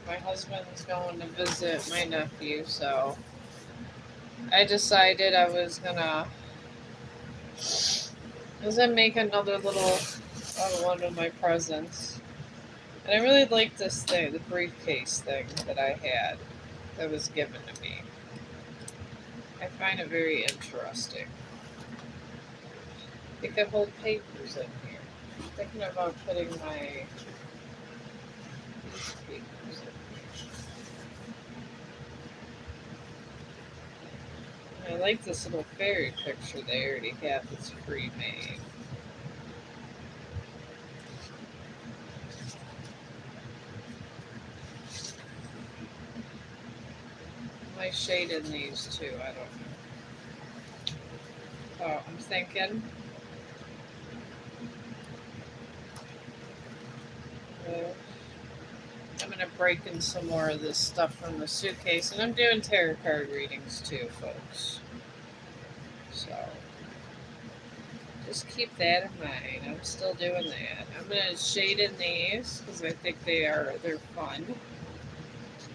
my husband's going to visit my nephew, so I decided I was gonna make another little one of my presents. And I really like this thing, the briefcase thing that I had that was given to me. I find it very interesting. It could hold papers in here. I'm thinking about putting my these papers in here. I like this little fairy picture they already have that's pre-made. I might shade in these too, I don't know. So I'm thinking I'm going to break in some more of this stuff from the suitcase. And I'm doing tarot card readings too, folks. So just keep that in mind. I'm still doing that. I'm going to shade in these because I think they're fun.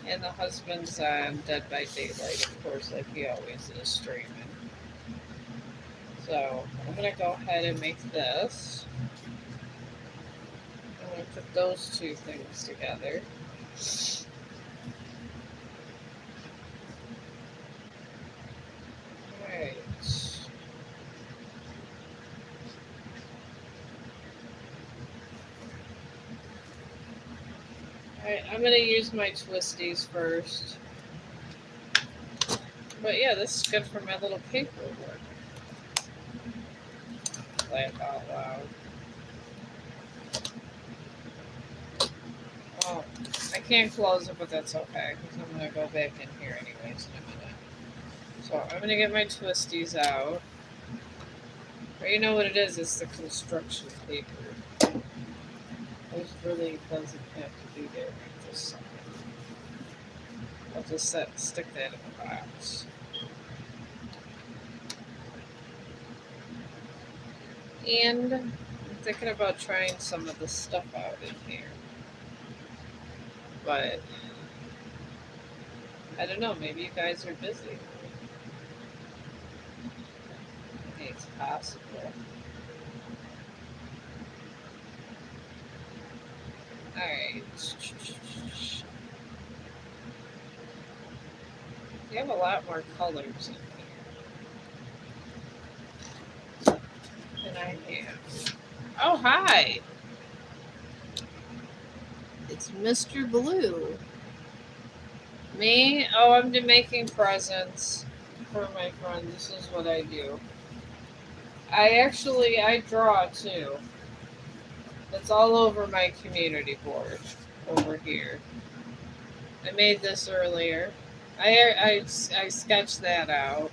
And the husband's on Dead by Daylight, of course, like he always is streaming. So I'm going to go ahead and make this. I'm going to put those two things together. Alright. Alright, I'm going to use my twisties first. But yeah, this is good for my little paperwork. Laugh out loud. Oh, I can't close it, but that's okay, because I'm going to go back in here anyways in a minute. So I'm going to get my twisties out. But you know what it is? It's the construction paper. This really doesn't have to be there right this second. I'll just stick that in the box. And I'm thinking about trying some of the stuff out in here. But I don't know, maybe you guys are busy. I think it's possible. Alright. You have a lot more colors in here than I have. Oh, hi! It's Mr. Blue. Me? Oh, I'm making presents for my friends. This is what I do. I draw too. It's all over my community board over here. I made this earlier. I sketched that out.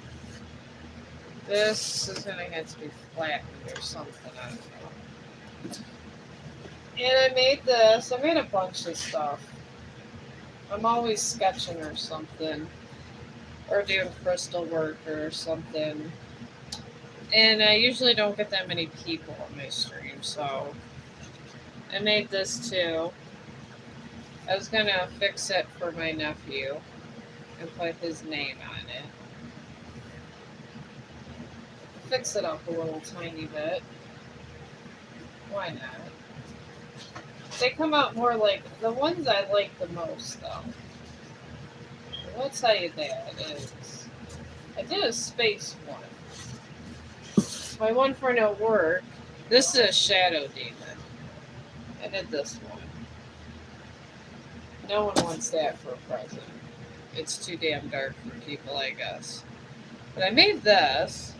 This is going to have to be flattened or something. I don't know. And I made this. I made a bunch of stuff. I'm always sketching or something. Or doing crystal work or something. And I usually don't get that many people on my stream, so I made this too. I was going to fix it for my nephew and put his name on it. Fix it up a little tiny bit. Why not? They come out more like the ones I like the most, though. I'll tell you that is. I did a space one. My one for no work. This is a shadow demon. I did this one. No one wants that for a present. It's too damn dark for people, I guess. But I made this.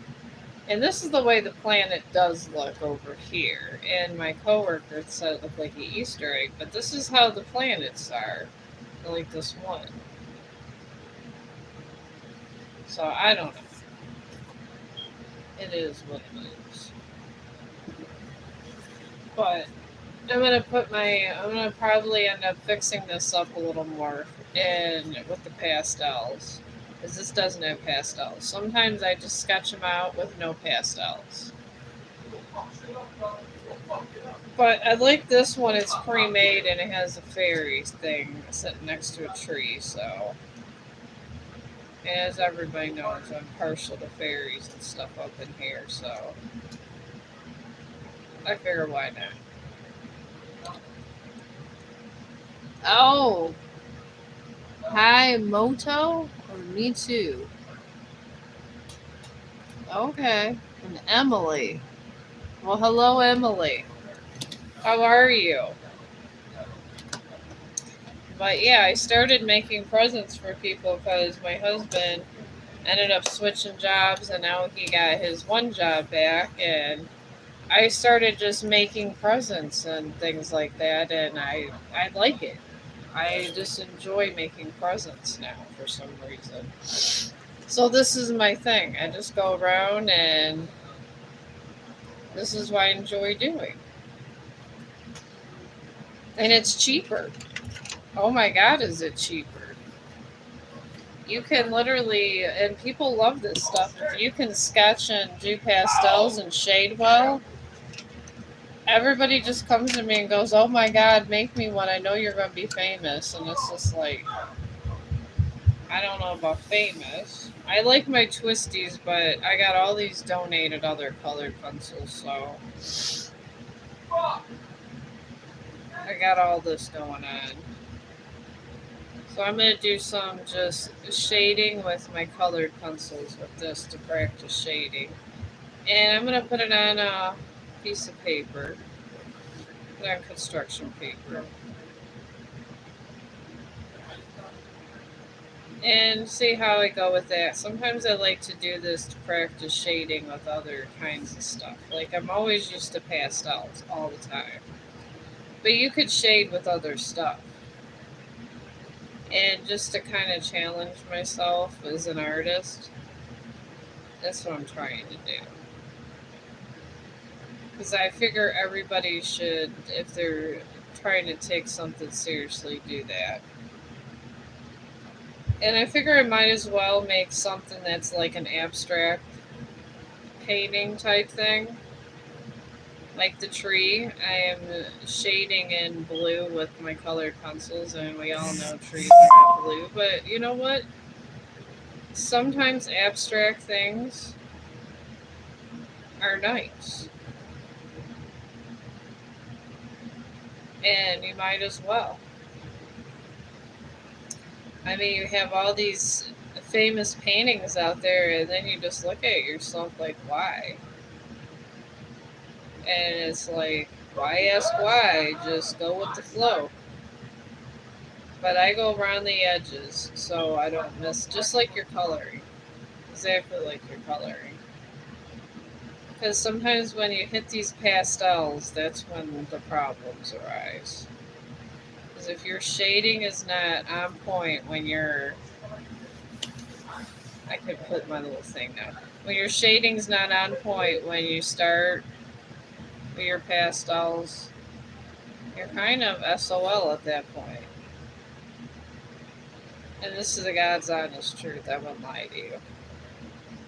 And this is the way the planet does look over here. And my coworker said it looked like an Easter egg, but this is how the planets are. Like this one. So I don't know. It is what it is. But I'm gonna probably end up fixing this up a little more with the pastels. Because this doesn't have pastels. Sometimes I just sketch them out with no pastels. But I like this one. It's pre-made and it has a fairy thing sitting next to a tree. So, as everybody knows, I'm partial to fairies and stuff up in here. So, I figure why not. Oh, hi, Moto? Or me too. Okay. And Emily. Well, hello, Emily. How are you? But yeah, I started making presents for people because my husband ended up switching jobs and now he got his one job back. And I started just making presents and things like that. And I like it. I just enjoy making presents now for some reason. So this is my thing. I just go around and this is what I enjoy doing. And it's cheaper. Oh my God, is it cheaper? You can literally, and people love this stuff. If you can sketch and do pastels and shade well, everybody just comes to me and goes, "Oh my God, make me one. I know you're going to be famous." And it's just like, I don't know about famous. I like my twisties, but I got all these donated other colored pencils, so I got all this going on. So I'm going to do some just shading with my colored pencils with this to practice shading. And I'm going to put it on a piece of paper, put it on construction paper. And see how I go with that. Sometimes I like to do this to practice shading with other kinds of stuff. Like I'm always used to pastels all the time. But you could shade with other stuff. And just to kind of challenge myself as an artist, that's what I'm trying to do. Because I figure everybody should, if they're trying to take something seriously, do that. And I figure I might as well make something that's like an abstract painting type thing. Like the tree, I am shading in blue with my colored pencils, and we all know trees are not blue. But you know what? Sometimes abstract things are nice, and you might as well. I mean, you have all these famous paintings out there, and then you just look at yourself like, why? And it's like, why ask why? Just go with the flow. But I go around the edges so I don't miss, just like your coloring. Exactly like your coloring. Because sometimes when you hit these pastels, that's when the problems arise. Because if your shading is not on point when you're, I could put my little thing now. When your shading's not on point when you start with your pastels, you're kind of SOL at that point. And this is the God's honest truth. I wouldn't lie to you.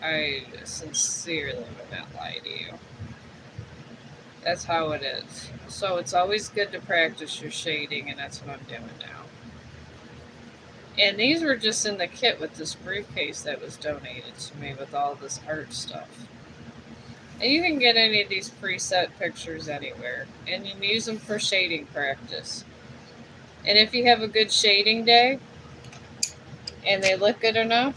I sincerely would not lie to you. That's how it is. So it's always good to practice your shading, and that's what I'm doing now. And these were just in the kit with this briefcase that was donated to me with all this art stuff. And you can get any of these preset pictures anywhere, and you can use them for shading practice. And if you have a good shading day, and they look good enough,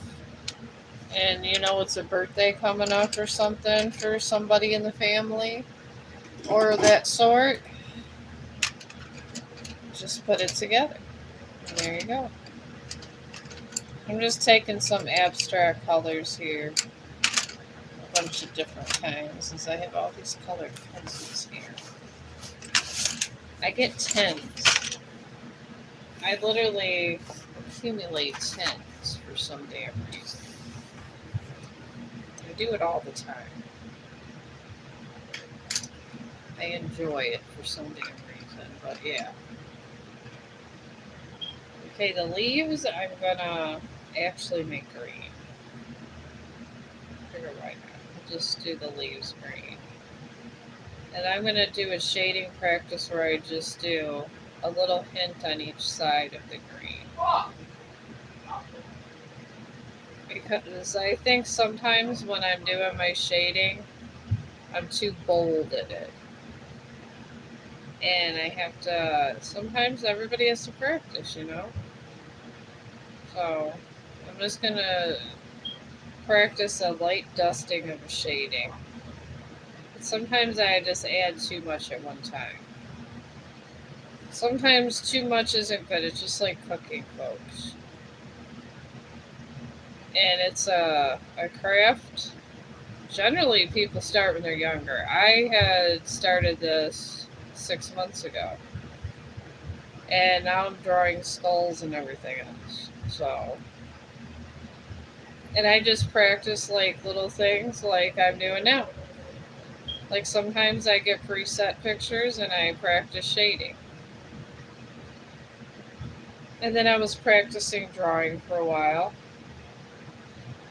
and you know it's a birthday coming up or something for somebody in the family, or that sort, just put it together. And there you go. I'm just taking some abstract colors here, a bunch of different kinds, since I have all these colored pencils here. I get tens. I literally accumulate tens for some damn reason. I do it all the time. I enjoy it for some damn reason, but yeah. Okay, the leaves I'm gonna actually make green. Figure why not. I'll just do the leaves green. And I'm going to do a shading practice where I just do a little hint on each side of the green. Because I think sometimes when I'm doing my shading, I'm too bold at it. And I have to, sometimes everybody has to practice, you know? So I'm just going to practice a light dusting of a shading. But sometimes I just add too much at one time. Sometimes too much isn't good. It's just like cooking, folks. And it's a craft. Generally, people start when they're younger. I had started this 6 months ago. And now I'm drawing skulls and everything else. So, and I just practice like little things like I'm doing now. Like sometimes I get preset pictures and I practice shading. And then I was practicing drawing for a while.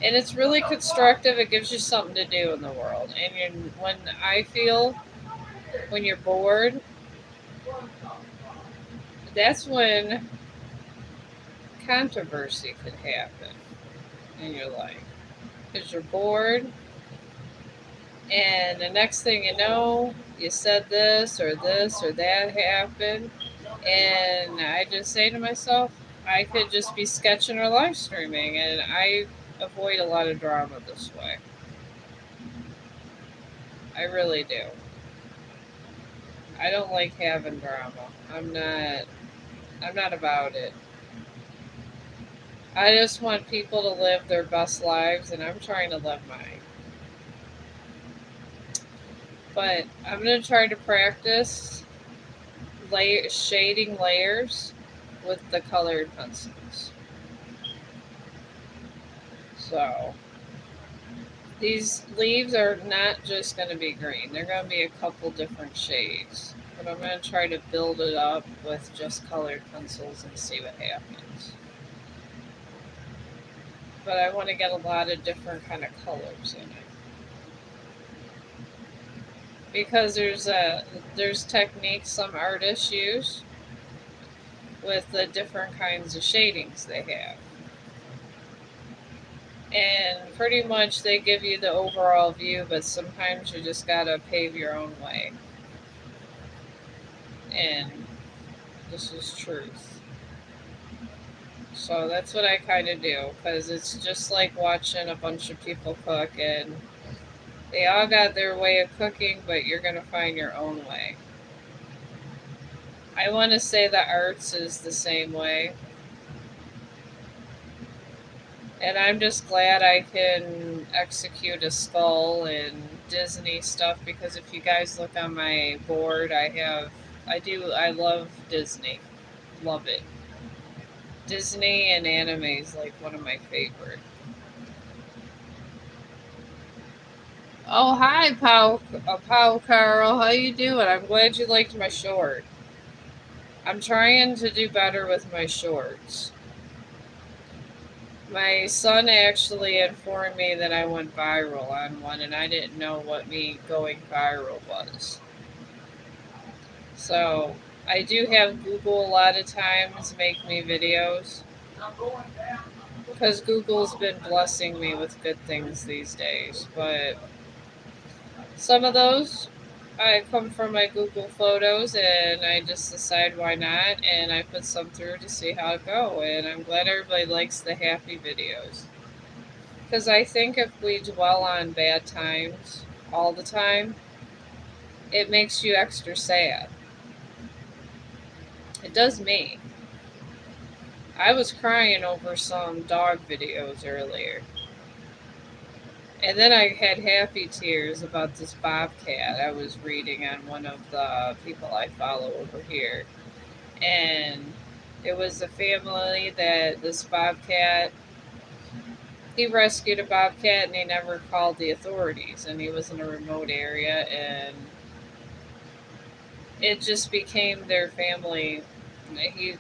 And it's really constructive. It gives you something to do in the world. And when I feel when you're bored, that's when controversy could happen in your life. Because you're bored, and the next thing you know, you said this or that happened. And I just say to myself, I could just be sketching or live streaming, and I avoid a lot of drama this way. I really do. I don't like having drama. I'm not about it. I just want people to live their best lives, and I'm trying to live mine. But I'm going to try to practice shading layers with the colored pencils. So these leaves are not just going to be green. They're going to be a couple different shades. But I'm going to try to build it up with just colored pencils and see what happens. But I want to get a lot of different kind of colors in it. Because there's techniques some artists use with the different kinds of shadings they have. And pretty much they give you the overall view, but sometimes you just gotta pave your own way. And this is truth. So that's what I kind of do, because it's just like watching a bunch of people cook, and they all got their way of cooking, but you're gonna find your own way. I want to say the arts is the same way. And I'm just glad I can execute a skull and Disney stuff, because if you guys look on my board, I love Disney. Love it. Disney and anime is like one of my favorite. Oh, hi, Pau Carl. How you doing? I'm glad you liked my short. I'm trying to do better with my shorts. My son actually informed me that I went viral on one, and I didn't know what me going viral was. So, I do have Google a lot of times make me videos, because Google's been blessing me with good things these days. But some of those, I come from my Google Photos, and I just decide why not, and I put some through to see how it go. And I'm glad everybody likes the happy videos. Because I think if we dwell on bad times all the time, it makes you extra sad. It does me. I was crying over some dog videos earlier. And then I had happy tears about this bobcat I was reading on one of the people I follow over here. And it was a family that this bobcat, he rescued a bobcat and he never called the authorities, and he was in a remote area, and it just became their family. He's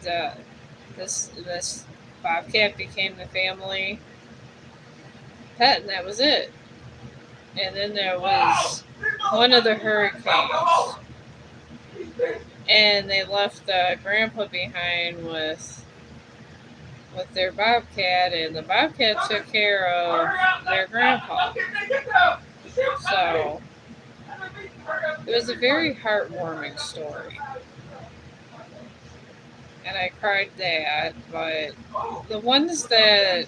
this bobcat became the family pet, and that was it. And then there was one of the hurricanes, and they left grandpa behind with their bobcat, and the bobcat took care of their grandpa. So it was a very heartwarming story, and I cried that. But the ones that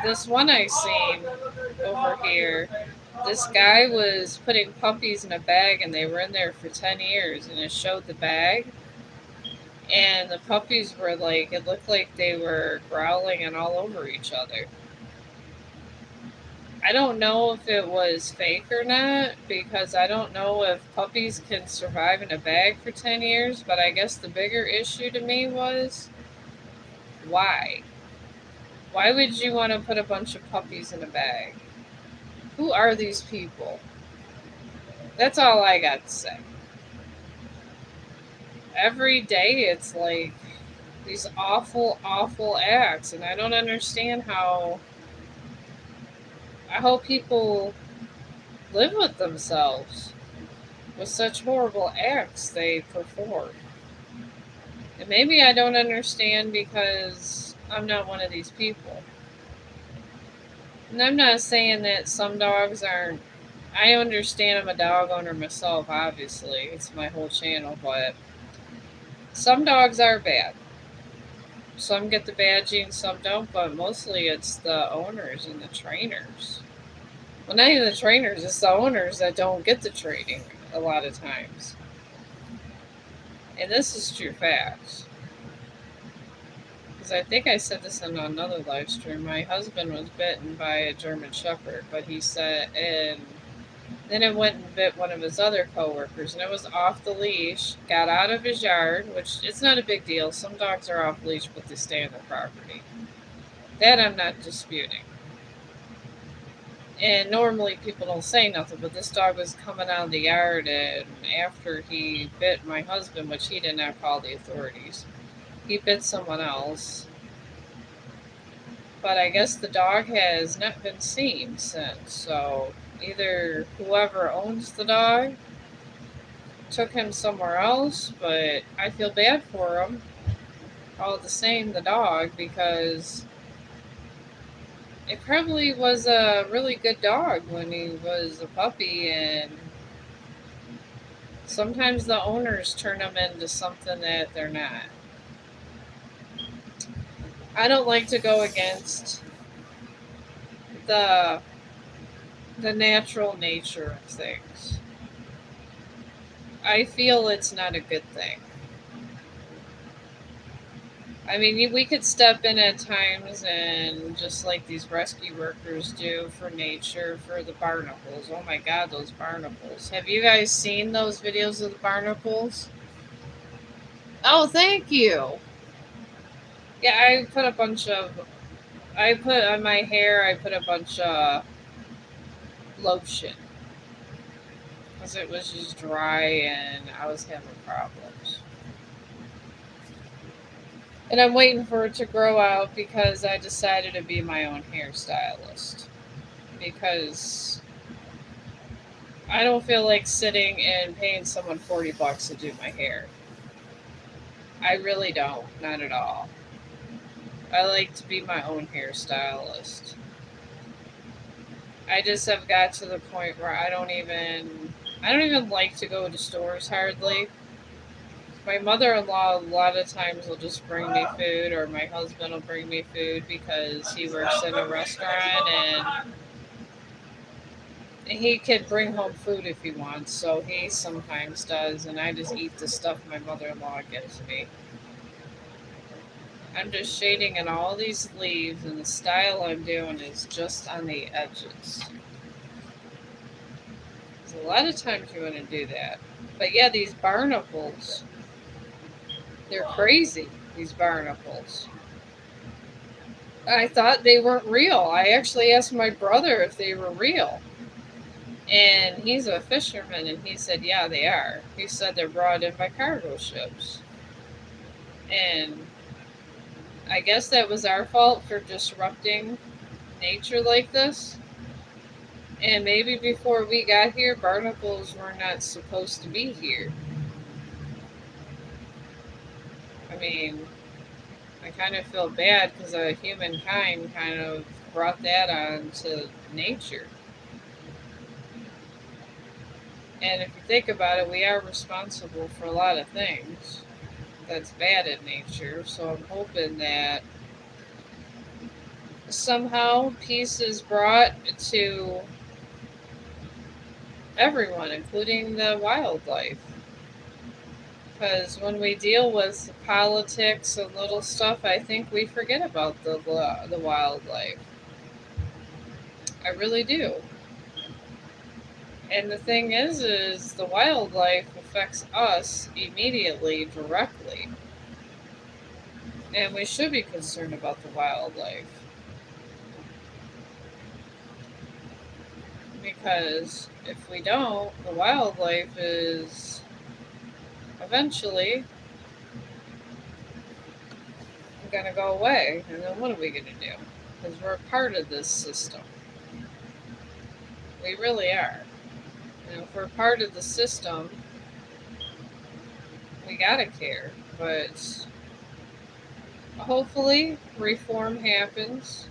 this one I seen over here, this guy was putting puppies in a bag, and they were in there for 10 years, and it showed the bag. And the puppies were like, it looked like they were growling and all over each other. I don't know if it was fake or not, because I don't know if puppies can survive in a bag for 10 years, but I guess the bigger issue to me was why? Why would you want to put a bunch of puppies in a bag? Who are these people? That's all I got to say. Every day it's like these awful, awful acts, and I don't understand how people live with themselves with such horrible acts they perform. And maybe I don't understand because I'm not one of these people. And I'm not saying that some dogs aren't. I understand I'm a dog owner myself, obviously. It's my whole channel, but some dogs are bad. Some get the bad genes, some don't, but mostly it's the owners and the trainers. Well, not even the trainers, it's the owners that don't get the training a lot of times. And this is true facts. Because I think I said this in another live stream. My husband was bitten by a German Shepherd, but he said, and then it went and bit one of his other coworkers, and it was off the leash, got out of his yard, which it's not a big deal. Some dogs are off leash, but they stay on their property. That I'm not disputing. And normally people don't say nothing, but this dog was coming out of the yard, and after he bit my husband, which he did not call the authorities, he bit someone else. But I guess the dog has not been seen since, so either whoever owns the dog took him somewhere else, but I feel bad for him, all the same, the dog, because it probably was a really good dog when he was a puppy, and sometimes the owners turn them into something that they're not. I don't like to go against the natural nature of things. I feel it's not a good thing. I mean, we could step in at times and just like these rescue workers do for nature, for the barnacles. Oh my god, those barnacles. Have you guys seen those videos of the barnacles? Oh, thank you. Yeah, I put on my hair, I put a bunch of lotion. Because it was just dry and I was having problems. And I'm waiting for it to grow out because I decided to be my own hairstylist. Because I don't feel like sitting and paying someone $40 to do my hair. I really don't. Not at all. I like to be my own hairstylist. I just have got to the point where I don't even like to go to stores hardly. My mother-in-law a lot of times will just bring me food, or my husband will bring me food because he works in a restaurant and he could bring home food if he wants, so he sometimes does, and I just eat the stuff my mother-in-law gives me. I'm just shading in all these leaves, and the style I'm doing is just on the edges. So a lot of times you want to do that. But yeah, these barnacles, they're crazy, these barnacles. I thought they weren't real. I actually asked my brother if they were real. And he's a fisherman, and he said, yeah, they are. He said they're brought in by cargo ships. And I guess that was our fault for disrupting nature like this. And maybe before we got here, barnacles were not supposed to be here. I mean, I kind of feel bad because humankind kind of brought that on to nature. And if you think about it, we are responsible for a lot of things that's bad in nature. So I'm hoping that somehow peace is brought to everyone, including the wildlife. Because when we deal with politics and little stuff, I think we forget about the wildlife. I really do. And the thing is the wildlife affects us immediately, directly, and we should be concerned about the wildlife because if we don't, the wildlife is eventually going to go away, and then what are we going to do? Because we're a part of this system. We really are. And if we're part of the system, we gotta care. But hopefully, reform happens.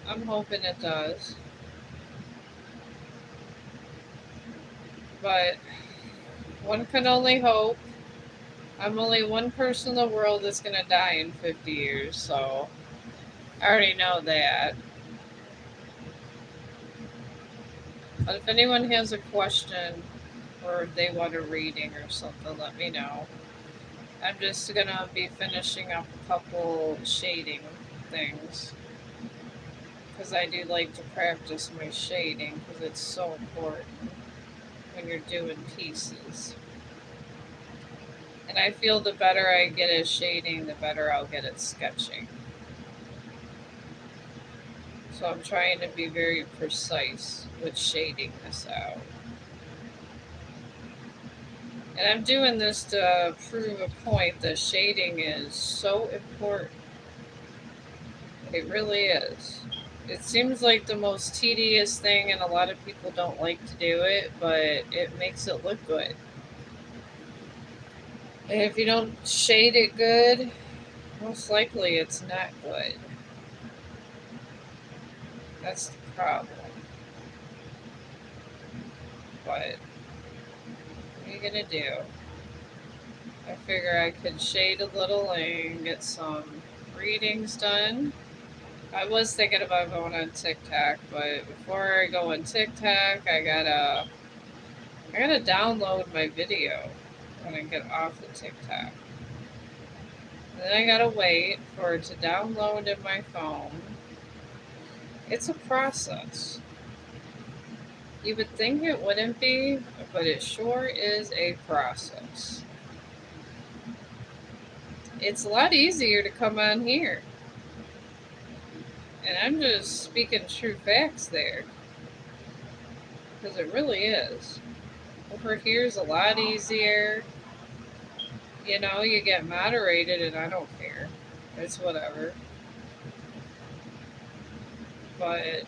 I'm hoping it does. But one can only hope. I'm only one person in the world that's gonna die in 50 years, so I already know that. But if anyone has a question or they want a reading or something, let me know. I'm just gonna be finishing up a couple shading things because I do like to practice my shading because it's so important when you're doing pieces. And I feel the better I get at shading, the better I'll get at sketching. So I'm trying to be very precise with shading this out. And I'm doing this to prove a point that shading is so important. It really is. It seems like the most tedious thing, and a lot of people don't like to do it, but it makes it look good. And if you don't shade it good, most likely it's not good. That's the problem. But what are you gonna do? I figure I could shade a little and get some readings done. I was thinking about going on TikTok, but before I go on TikTok, I gotta download my video when I get off the TikTok. Then I gotta wait for it to download in my phone. It's a process. You would think it wouldn't be, but it sure is a process. It's a lot easier to come on here. And I'm just speaking true facts there. Because it really is. Over here is a lot easier. You know, you get moderated and I don't care. It's whatever. But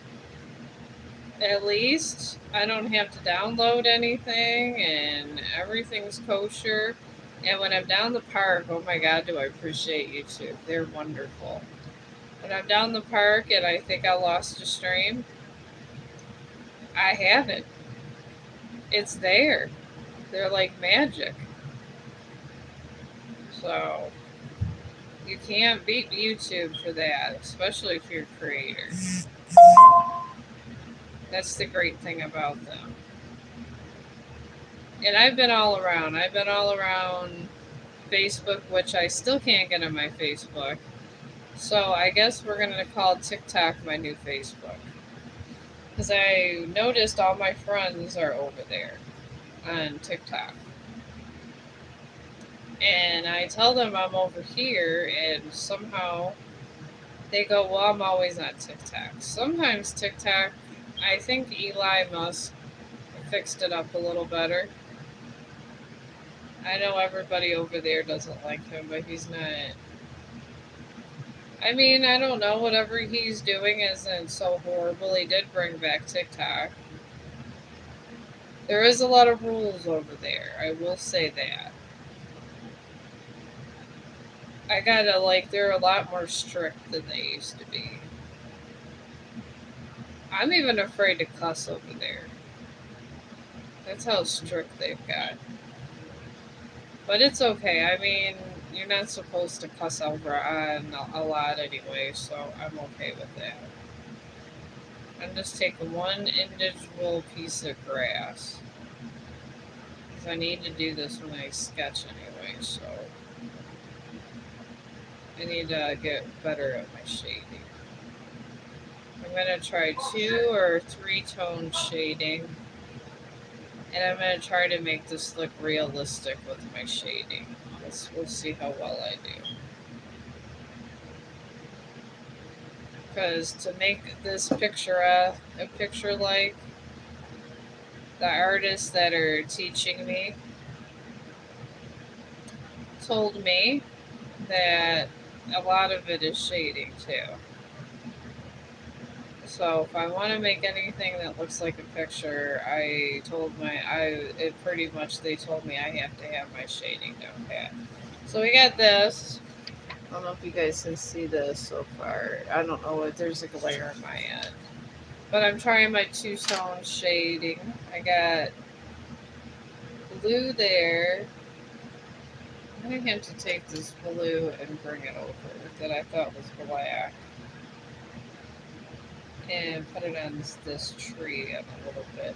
at least I don't have to download anything and everything's kosher. And when I'm down the park, oh my God, do I appreciate YouTube. They're wonderful. When I'm down the park and I think I lost a stream, I haven't. It's there. They're like magic. So you can't beat YouTube for that, especially if you're a creator. That's the great thing about them. And I've been all around. I've been all around Facebook, which I still can't get on my Facebook. So I guess we're going to call TikTok my new Facebook. Because I noticed all my friends are over there on TikTok. And I tell them I'm over here, and somehow they go, well, I'm always on TikTok. Sometimes TikTok, I think Eli Musk fixed it up a little better. I know everybody over there doesn't like him, but he's not. I mean, I don't know. Whatever he's doing isn't so horrible. He did bring back TikTok. There is a lot of rules over there. I will say that. I gotta, like, they're a lot more strict than they used to be. I'm even afraid to cuss over there. That's how strict they've got. But it's okay. I mean, you're not supposed to cuss over on a lot anyway, so I'm okay with that. I'm just taking one individual piece of grass. Because I need to do this when I sketch anyway, so I need to get better at my shading. I'm going to try 2 or 3 tone shading. And I'm going to try to make this look realistic with my shading. We'll see how well I do. Because to make this picture a picture like, the artists that are teaching me told me that a lot of it is shading too. So if I want to make anything that looks like a picture, they told me I have to have my shading down pat. So we got this. I don't know if you guys can see this so far. I don't know if there's a glare on my end. But I'm trying my 2-tone shading. I got blue there. I'm going to have to take this blue and bring it over that I thought was black. And put it on this tree a little bit.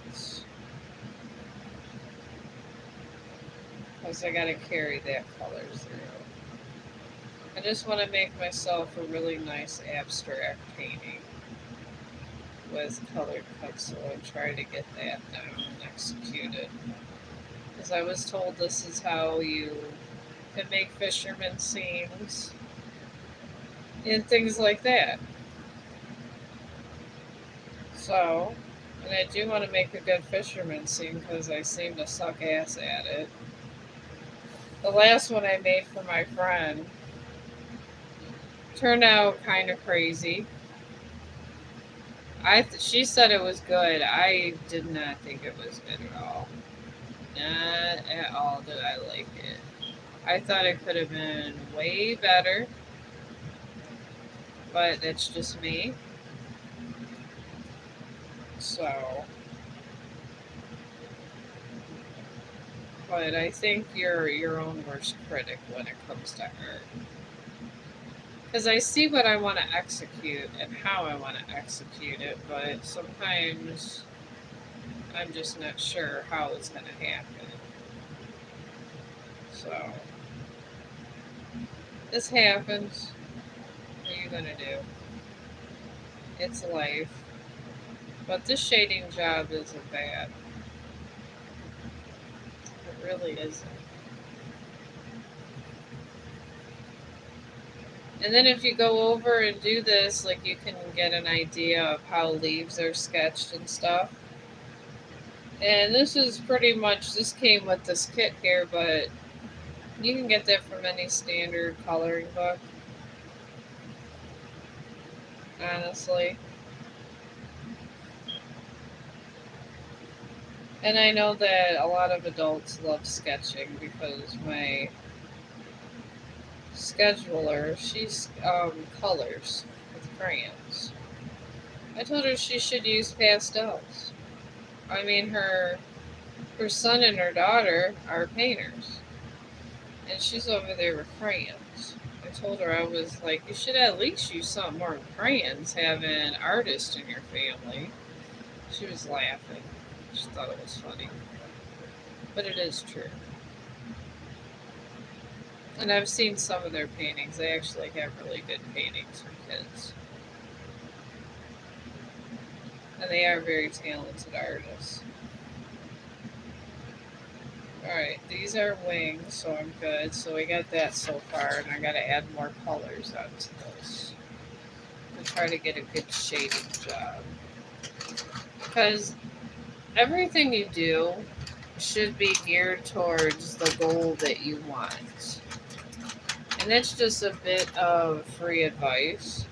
Because I got to carry that color through. I just want to make myself a really nice abstract painting with colored pencil and try to get that down and executed. Because I was told this is how you can make fisherman scenes and things like that. So, and I do want to make a good fisherman scene because I seem to suck ass at it. The last one I made for my friend turned out kind of crazy. She said it was good. I did not think it was good at all. Not at all did I like it. I thought it could have been way better, but that's just me. So, but I think you're your own worst critic when it comes to art. Because I see what I want to execute and how I want to execute it, but sometimes I'm just not sure how it's going to happen. So, this happens. What are you going to do? It's life. But this shading job isn't bad. It really isn't. And then if you go over and do this, like, you can get an idea of how leaves are sketched and stuff. And this is pretty much, this came with this kit here, but you can get that from any standard coloring book. Honestly. And I know that a lot of adults love sketching because my scheduler, she's colors with crayons. I told her she should use pastels. I mean, her son and her daughter are painters, and she's over there with crayons. I told her, I was like, you should at least use something more than crayons, having an artist in your family. She was laughing. She thought it was funny. But it is true. And I've seen some of their paintings. They actually have really good paintings for kids. And they are very talented artists. Alright, these are wings, so I'm good. So we got that so far, and I gotta add more colors onto this. And try to get a good shading job. Because everything you do should be geared towards the goal that you want. And that's just a bit of free advice.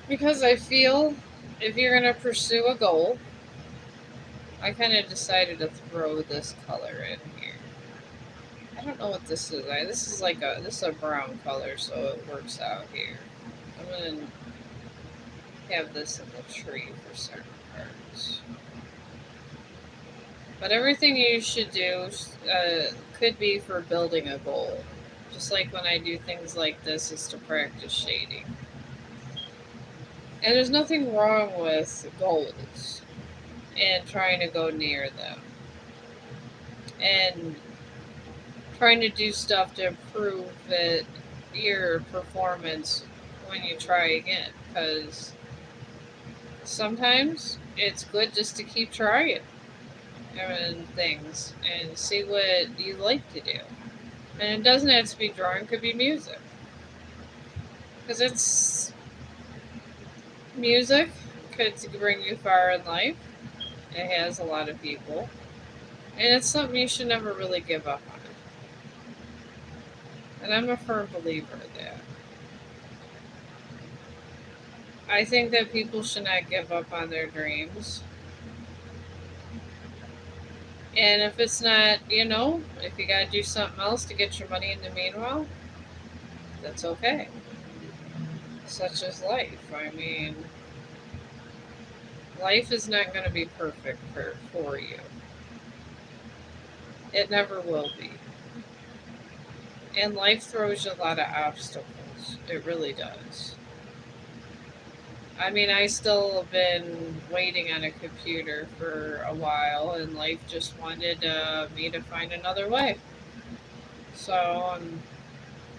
Because I feel if you're going to pursue a goal, I kind of decided to throw this color in here. I don't know what this is. This is a brown color, so it works out here. I'm going to have this in the tree for certain parts. But everything you should do could be for building a goal. Just like when I do things like this, is to practice shading. And there's nothing wrong with goals and trying to go near them. And trying to do stuff to improve your performance when you try again. Because sometimes it's good just to keep trying and things and see what you like to do. And it doesn't have to be drawing, it could be music. Because it's music could bring you far in life. It has a lot of people. And it's something you should never really give up on. And I'm a firm believer of that. I think that people should not give up on their dreams. And if it's not, if you gotta do something else to get your money in the meanwhile, that's okay. Such is life. I mean, life is not going to be perfect for you. It never will be. And life throws you a lot of obstacles. It really does. I mean, I still have been waiting on a computer for a while, and life just wanted me to find another way. So,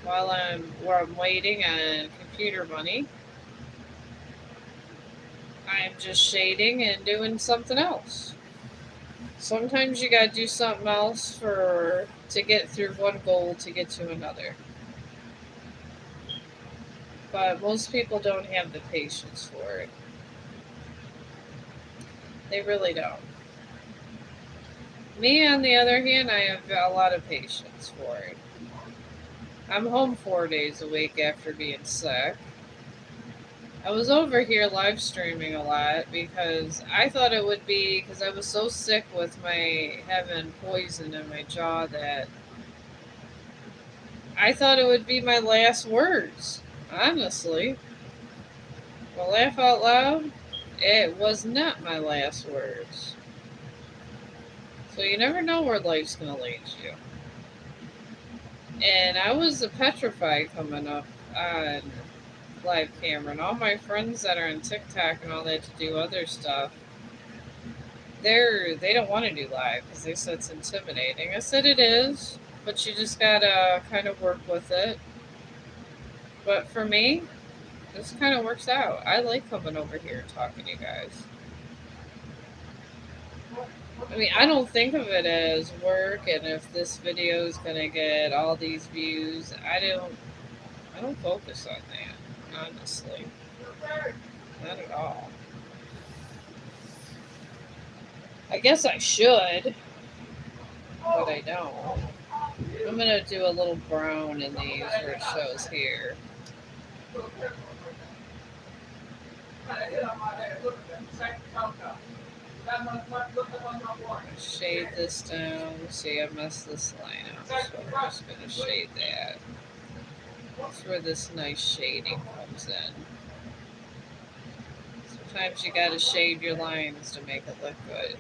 while I'm waiting on computer money, I'm just shading and doing something else. Sometimes you gotta do something else to get through one goal to get to another. But most people don't have the patience for it. They really don't. Me, on the other hand, I have a lot of patience for it. I'm home 4 days a week after being sick. I was over here live streaming a lot because I thought it would be because I was so sick with my having poison in my jaw that I thought it would be my last words. Honestly, well, laugh out loud, it was not my last words. So you never know where life's gonna lead you. And I was petrified coming up on live camera, and all my friends that are on TikTok and all that to do other stuff, they don't want to do live because they said it's intimidating. I said it is, but you just gotta kind of work with it. But for me, this kind of works out. I like coming over here and talking to you guys. I mean, I don't think of it as work, and if this video is gonna get all these views, I don't focus on that, honestly. Not at all. I guess I should, but I don't. I'm gonna do a little brown in these where it shows here. Shade this down. See, I messed this line up, so I'm just gonna shade that. That's where this nice shading comes in. Sometimes you gotta shade your lines to make it look good.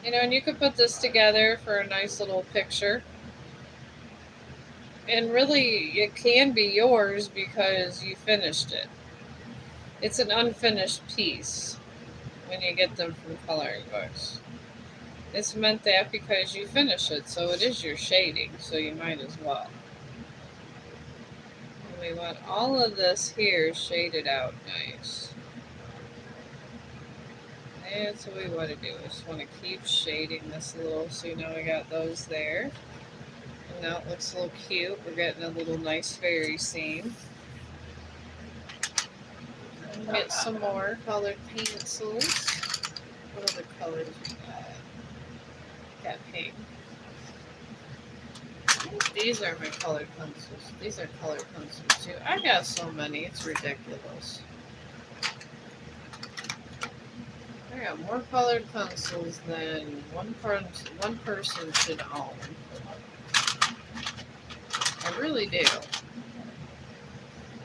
And you could put this together for a nice little picture. And really, it can be yours because you finished it. It's an unfinished piece when you get them from coloring books. It's meant that because you finish it, so it is your shading, so you might as well. And we want all of this here shaded out nice. That's what we want to do. We just want to keep shading this a little, so we got those there. And now it looks a little cute. We're getting a little nice fairy scene. Get some more colored pencils. What other colors we got? Got pink. These are my colored pencils. These are colored pencils too. I got so many, it's ridiculous. I got more colored pencils than one person should own. I really do.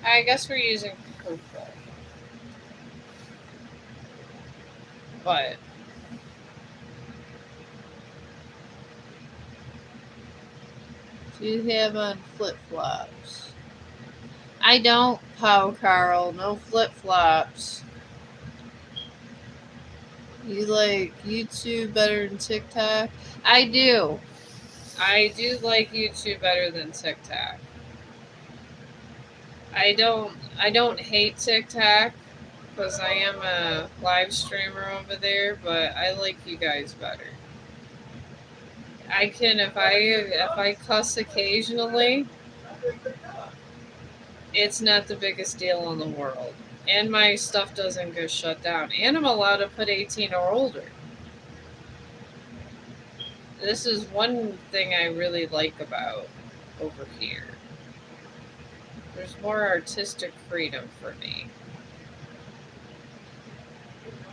I guess we're using purple. But do you have on flip-flops? I don't, Pow Carl. No flip-flops. You like YouTube better than TikTok? I do. I do like YouTube better than TikTok. I don't hate TikTok because I am a live streamer over there, but I like you guys better. I can if I cuss occasionally, it's not the biggest deal in the world. And my stuff doesn't get shut down. And I'm allowed to put 18 or older. This is one thing I really like about over here. There's more artistic freedom for me.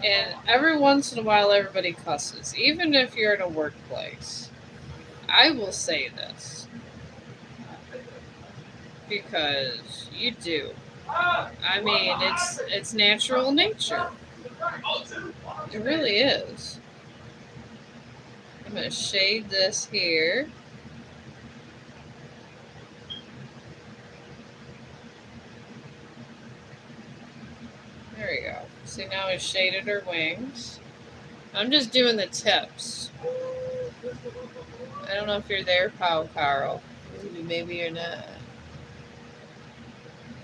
And every once in a while, everybody cusses, even if you're in a workplace. I will say this because you do. I mean, it's natural nature. It really is. I'm gonna shade this here. There we go. See, now I shaded her wings. I'm just doing the tips. I don't know if you're there, Pow Carl. Maybe you're not.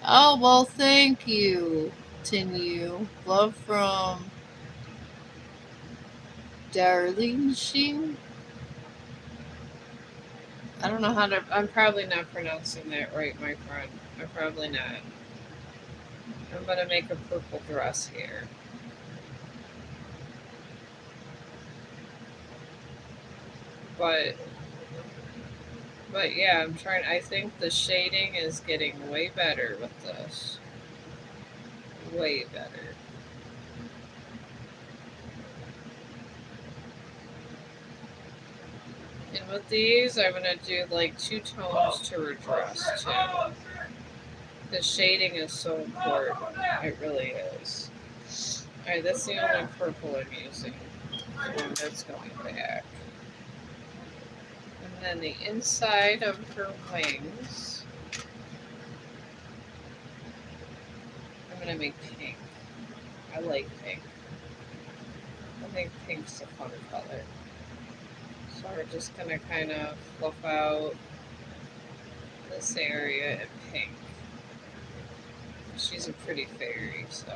Oh, well, thank you, Tinu. Love from Darlene Sheen. I don't know how to. I'm probably not pronouncing that right, my friend. I'm probably not. I'm gonna make a purple dress here. But yeah, I'm trying. I think the shading is getting way better with this. Way better. And with these, I'm gonna do like 2 tones to her dress too. The shading is so important. It really is. Alright, that's the only purple I'm using. And that's going back. And then the inside of her wings, I'm going to make pink. I like pink. I think pink's a fun color. So we're just going to kind of fluff out this area in pink. She's a pretty fairy, so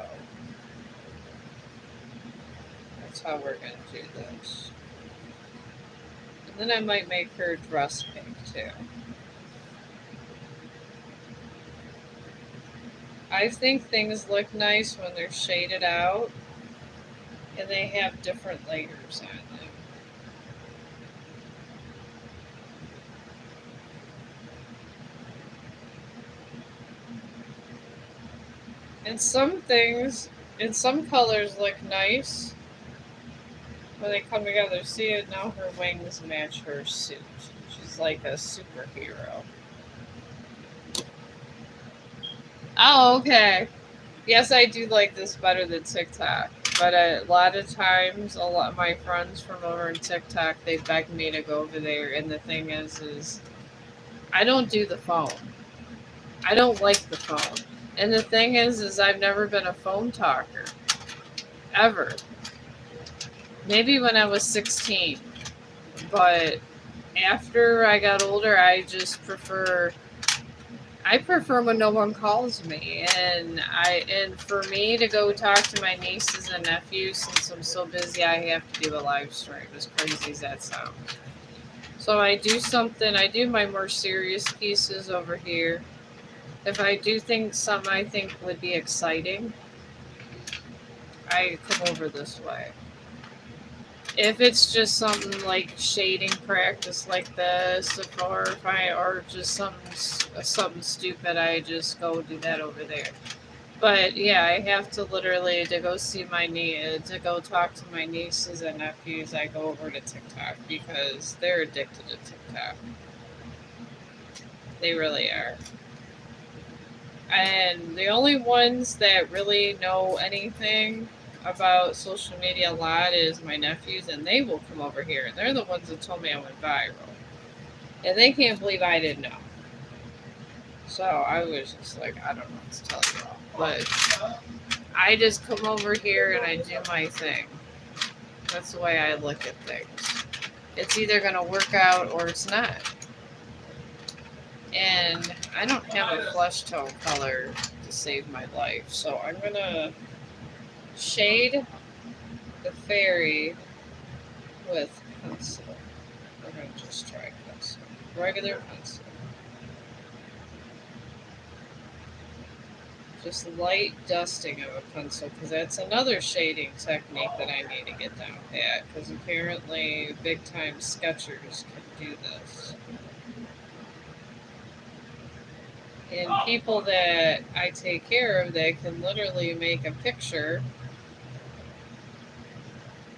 that's how we're going to do this. And then I might make her dress pink too. I think things look nice when they're shaded out and they have different layers on them. And some colors look nice when they come together. See it now, her wings match her suit. She's like a superhero. Oh, okay. Yes, I do like this better than TikTok. But a lot of times, a lot of my friends from over in TikTok, they beg me to go over there. And the thing is I don't do the phone. I don't like the phone. And the thing is I've never been a phone talker. Ever. Maybe when I was 16. But after I got older, I prefer when no one calls me. And for me to go talk to my nieces and nephews, since I'm so busy, I have to do a live stream, as crazy as that sounds. So I do my more serious pieces over here. If I do something I think would be exciting, I come over this way. If it's just something like shading practice like this, or just something stupid, I just go do that over there. But yeah, I have to literally to go see my niece to go talk to my nieces and nephews. I go over to TikTok because they're addicted to TikTok. They really are. And the only ones that really know anything about social media a lot is my nephews, and they will come over here. And they're the ones that told me I went viral. And they can't believe I didn't know. So I was just like, I don't know what to tell you all. But I just come over here and I do my thing. That's the way I look at things. It's either going to work out or it's not. And I don't have a flesh tone color to save my life. So I'm going to shade the fairy with pencil. We're going to just try pencil. Regular pencil. Just light dusting of a pencil, because that's another shading technique that I need to get down pat, because apparently big time sketchers can do this. And people that I take care of that can literally make a picture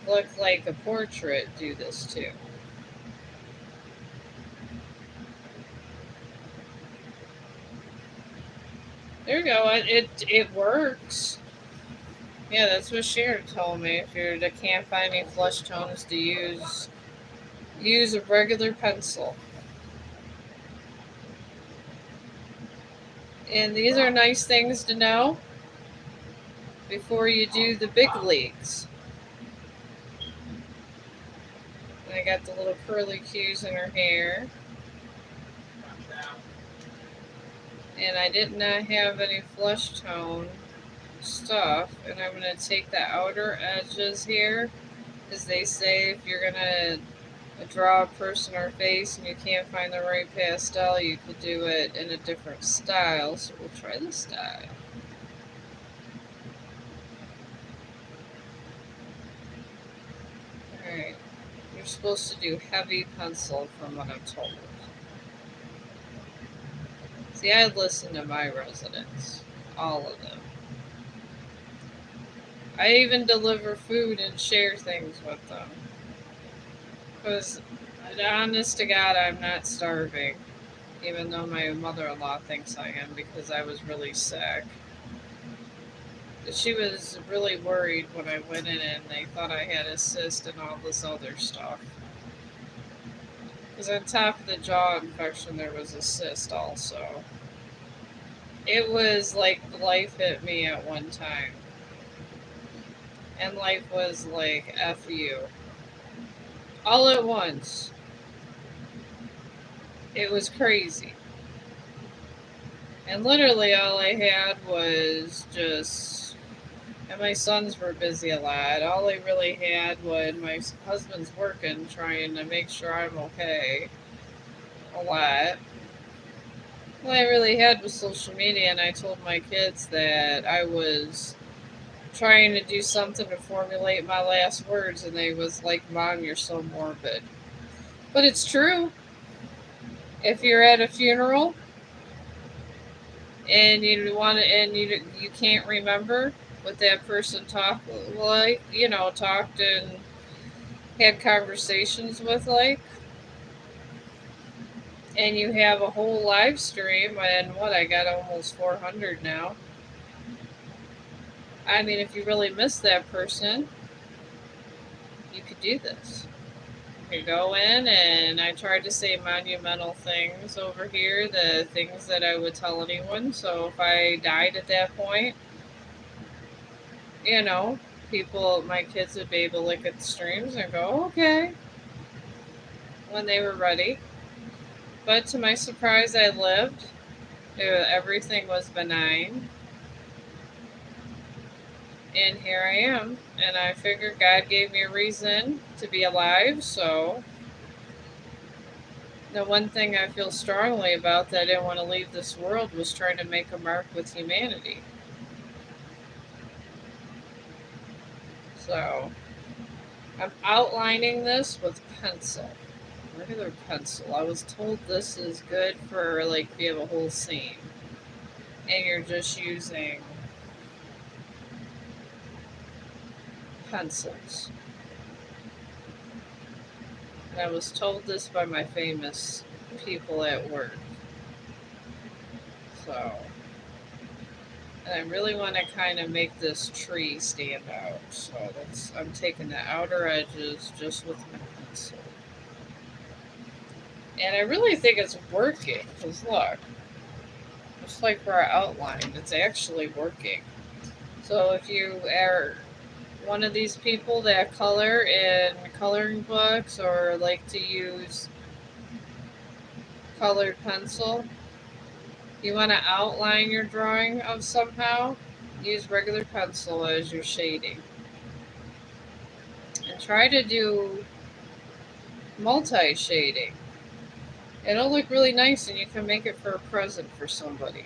look like a portrait do this too. There you go. It works. Yeah, that's what Sharon told me. If you can't find any flush tones to use a regular pencil. And these are nice things to know before you do the big leagues. And I got the little curly cues in her hair. And I did not have any flesh tone stuff. And I'm going to take the outer edges here. Because they say if you're going to draw a person or face and you can't find the right pastel, you could do it in a different style. So we'll try this style. Alright. You're supposed to do heavy pencil from what I'm told. See, I listen to my residents. All of them. I even deliver food and share things with them. Because, honest to God, I'm not starving. Even though my mother-in-law thinks I am because I was really sick. She was really worried when I went in and they thought I had a cyst and all this other stuff. Because on top of the jaw infection, there was a cyst also. It was like life hit me at one time. And life was like, F you. All at once. It was crazy. And literally all I had was just, and my sons were busy a lot. All I really had was my husband's working, trying to make sure I'm okay a lot. All I really had was social media, and I told my kids that I was trying to do something to formulate my last words, and they was like, Mom, you're so morbid. But it's true. If you're at a funeral and you can't remember what that person talked like, talked and had conversations with, like, and you have a whole live stream, and what, I got almost 400 now. I mean, if you really miss that person, you could do this. You could go in, and I tried to say monumental things over here, the things that I would tell anyone. So if I died at that point, my kids would be able to look at the streams and go, okay, when they were ready. But to my surprise, I lived. Everything was benign. And here I am. And I figured God gave me a reason to be alive. So the one thing I feel strongly about that I didn't want to leave this world was trying to make a mark with humanity. So I'm outlining this with pencil, regular pencil. I was told this is good for like if you have a whole scene and you're just using pencils. And I was told this by my famous people at work. So, and I really want to kind of make this tree stand out. So I'm taking the outer edges just with my pencil. And I really think it's working. Because look, just like for our outline, it's actually working. So if you are one of these people that color in coloring books or like to use colored pencil, you want to outline your drawing of somehow, use regular pencil as your shading. And try to do multi shading. It'll look really nice and you can make it for a present for somebody.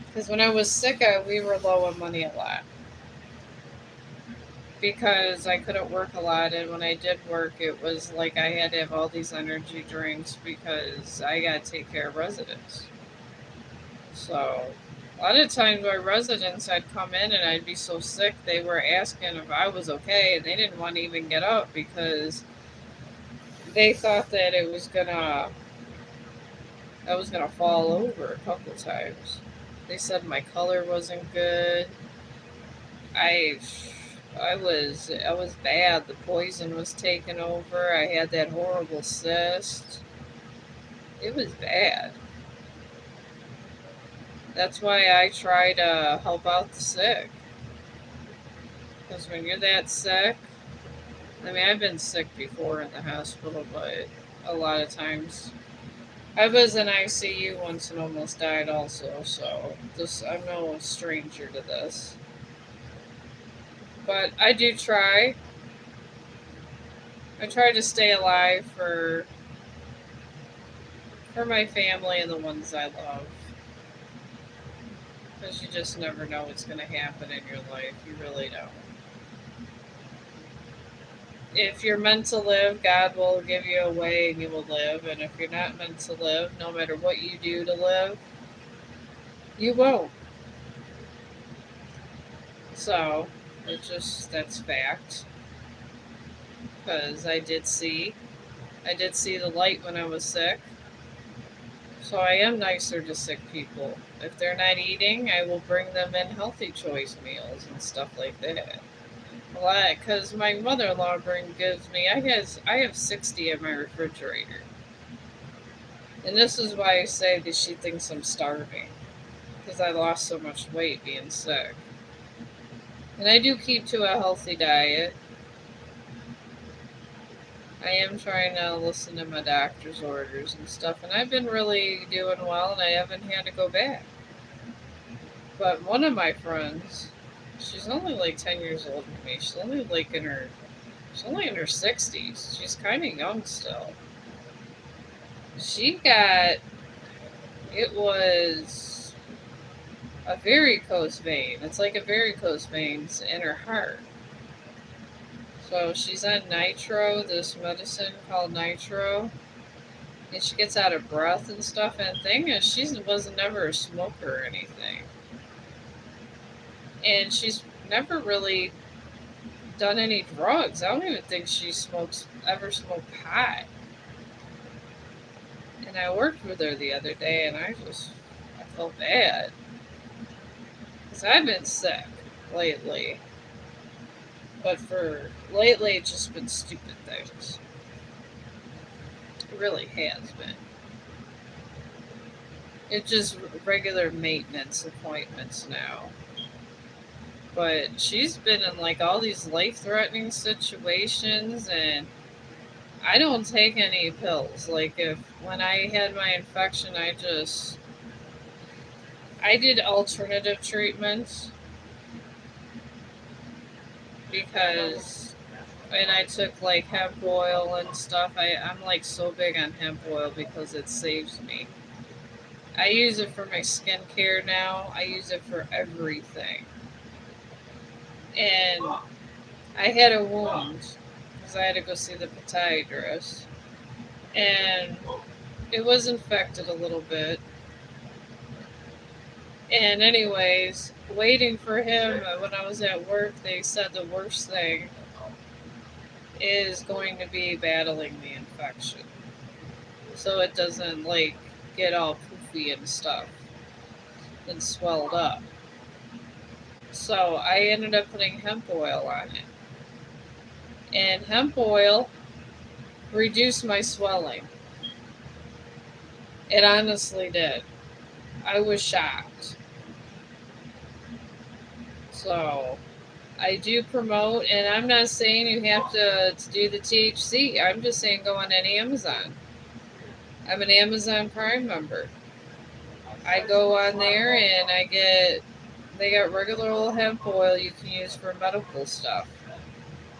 Because when I was sick, we were low on money a lot. Because I couldn't work a lot, and when I did work, it was like I had to have all these energy drinks because I got to take care of residents. So, a lot of times, my residents, I'd come in and I'd be so sick, they were asking if I was okay, and they didn't want to even get up because they thought that I was gonna fall over a couple times. They said my color wasn't good. I I was bad. The poison was taking over. I had that horrible cyst. It was bad. That's why I try to help out the sick. Because when you're that sick, I mean, I've been sick before in the hospital, but a lot of times I was in ICU once and almost died also. So this I'm no stranger to this. But I do try. I try to stay alive for my family and the ones I love. Because you just never know what's going to happen in your life. You really don't. If you're meant to live, God will give you a way and you will live. And if you're not meant to live, no matter what you do to live, you won't. So, that's fact. Because I did see the light when I was sick. So I am nicer to sick people. If they're not eating, I will bring them in healthy choice meals and stuff like that. A lot, because my mother-in-law gives me. I have 60 in my refrigerator, and this is why I say that she thinks I'm starving, because I lost so much weight being sick, and I do keep to a healthy diet. I am trying to listen to my doctor's orders and stuff, and I've been really doing well, and I haven't had to go back. But one of my friends, she's only like 10 years older than me. She's only in her 60s. She's kind of young still. She got, it was a varicose vein. It's like a varicose veins in her heart. So she's on nitro, this medicine called nitro, and she gets out of breath and stuff. And the thing is, she was never a smoker or anything, and she's never really done any drugs. I don't even think she ever smoked pot. And I worked with her the other day, and I felt bad because I've been sick lately. But for lately, it's just been stupid things. It really has been. It's just regular maintenance appointments now. But she's been in like all these life threatening situations, and I don't take any pills. Like if when I had my infection, I did alternative treatments because and I took like hemp oil and stuff. I'm like so big on hemp oil because it saves me. I use it for my skincare now. I use it for everything. And I had a wound because I had to go see the podiatrist. And it was infected a little bit. And anyways, waiting for him when I was at work, they said the worst thing is going to be battling the infection. So it doesn't like get all poofy and stuff and swelled up. So I ended up putting hemp oil on it. And hemp oil reduced my swelling. It honestly did. I was shocked. So I do promote, and I'm not saying you have to do the THC. I'm just saying go on any Amazon. I'm an Amazon Prime member. I go on there and they got regular old hemp oil you can use for medical stuff.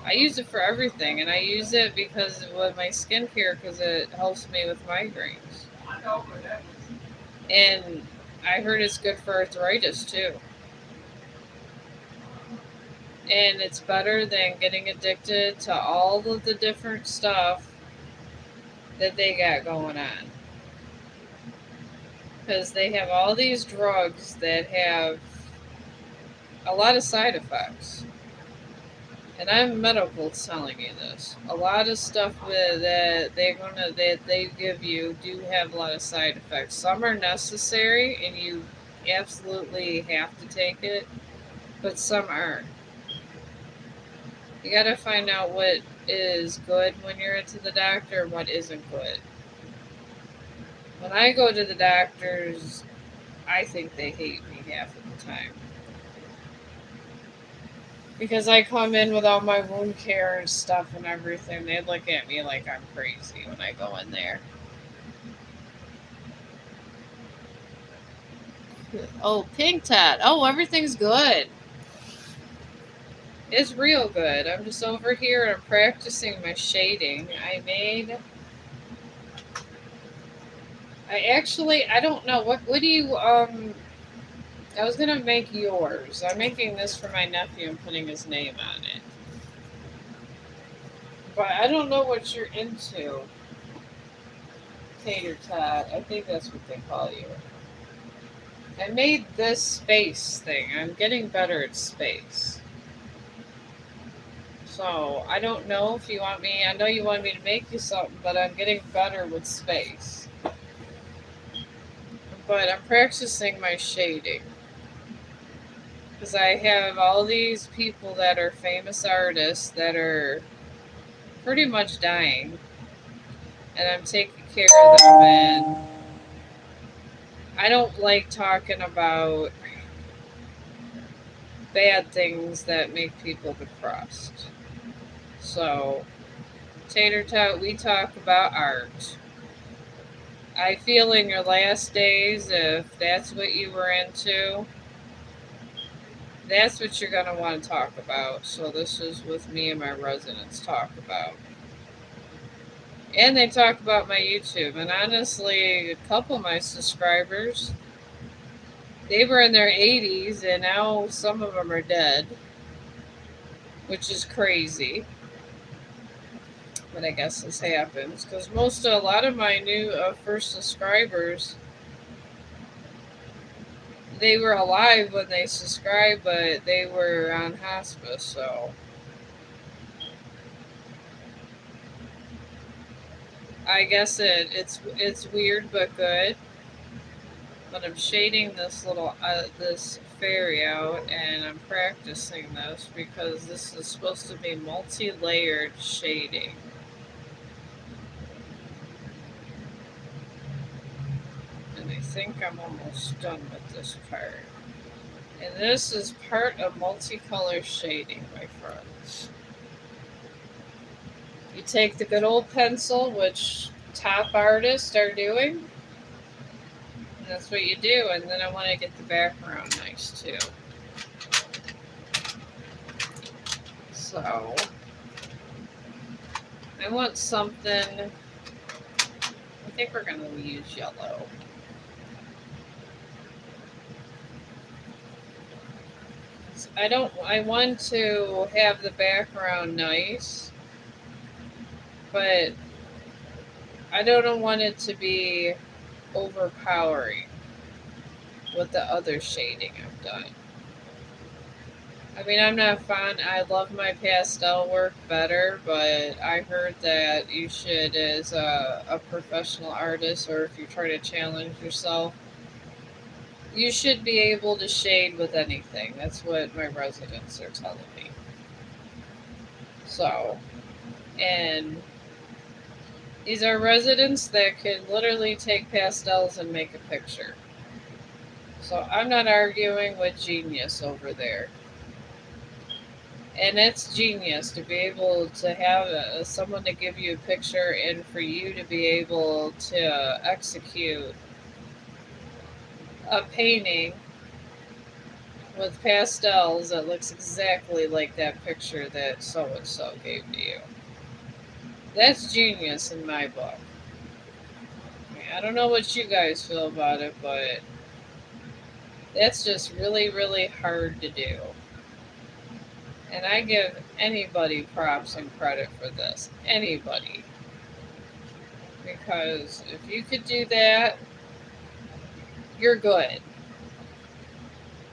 I use it for everything, and I use it because with my skincare because it helps me with migraines. And I heard it's good for arthritis too. And it's better than getting addicted to all of the different stuff that they got going on. Because they have all these drugs that have a lot of side effects. And I'm medical telling you this. A lot of stuff that they give you do have a lot of side effects. Some are necessary and you absolutely have to take it, but some aren't. You gotta find out what is good when you're into the doctor and what isn't good. When I go to the doctors, I think they hate me half of the time. Because I come in with all my wound care and stuff and everything. They look at me like I'm crazy when I go in there. Oh, Pink Tat. Oh, everything's good. It's real good. I'm just over here and I'm practicing my shading. I don't know. What do you, I was gonna make yours. I'm making this for my nephew and putting his name on it. But I don't know what you're into, Tater Tot. I think that's what they call you. I made this space thing. I'm getting better at space. So I don't know if you want me. I know you want me to make you something, but I'm getting better with space. But I'm practicing my shading. Because I have all these people that are famous artists that are pretty much dying. And I'm taking care of them. And I don't like talking about bad things that make people depressed. So, Tater Tot, we talk about art. I feel in your last days, if that's what you were into, that's what you're going to want to talk about. So, this is what me and my residents talk about. And they talk about my YouTube. And honestly, a couple of my subscribers, they were in their 80s, and now some of them are dead, which is crazy. But I guess this happens because a lot of my new first subscribers, they were alive when they subscribed, but they were on hospice. So I guess it's weird but good. But I'm shading this fairy out, and I'm practicing this because this is supposed to be multi-layered shading. And I think I'm almost done with this part. And this is part of multicolor shading, my friends. You take the good old pencil, which top artists are doing. And that's what you do. And then I want to get the background nice too. So I want something. I think we're going to use yellow. I want to have the background nice, but I don't want it to be overpowering with the other shading I've done. I mean, I'm not fond. I love my pastel work better, but I heard that you should, as a professional artist, or if you're trying to challenge yourself, you should be able to shade with anything. That's what my residents are telling me. So, and these are residents that can literally take pastels and make a picture. So I'm not arguing with genius over there. And it's genius to be able to have someone to give you a picture and for you to be able to execute a painting with pastels that looks exactly like that picture that so and so gave to you. That's genius in my book. I don't know what you guys feel about it, but that's just really, really hard to do. And I give anybody props and credit for this. Anybody. Because if you could do that, you're good.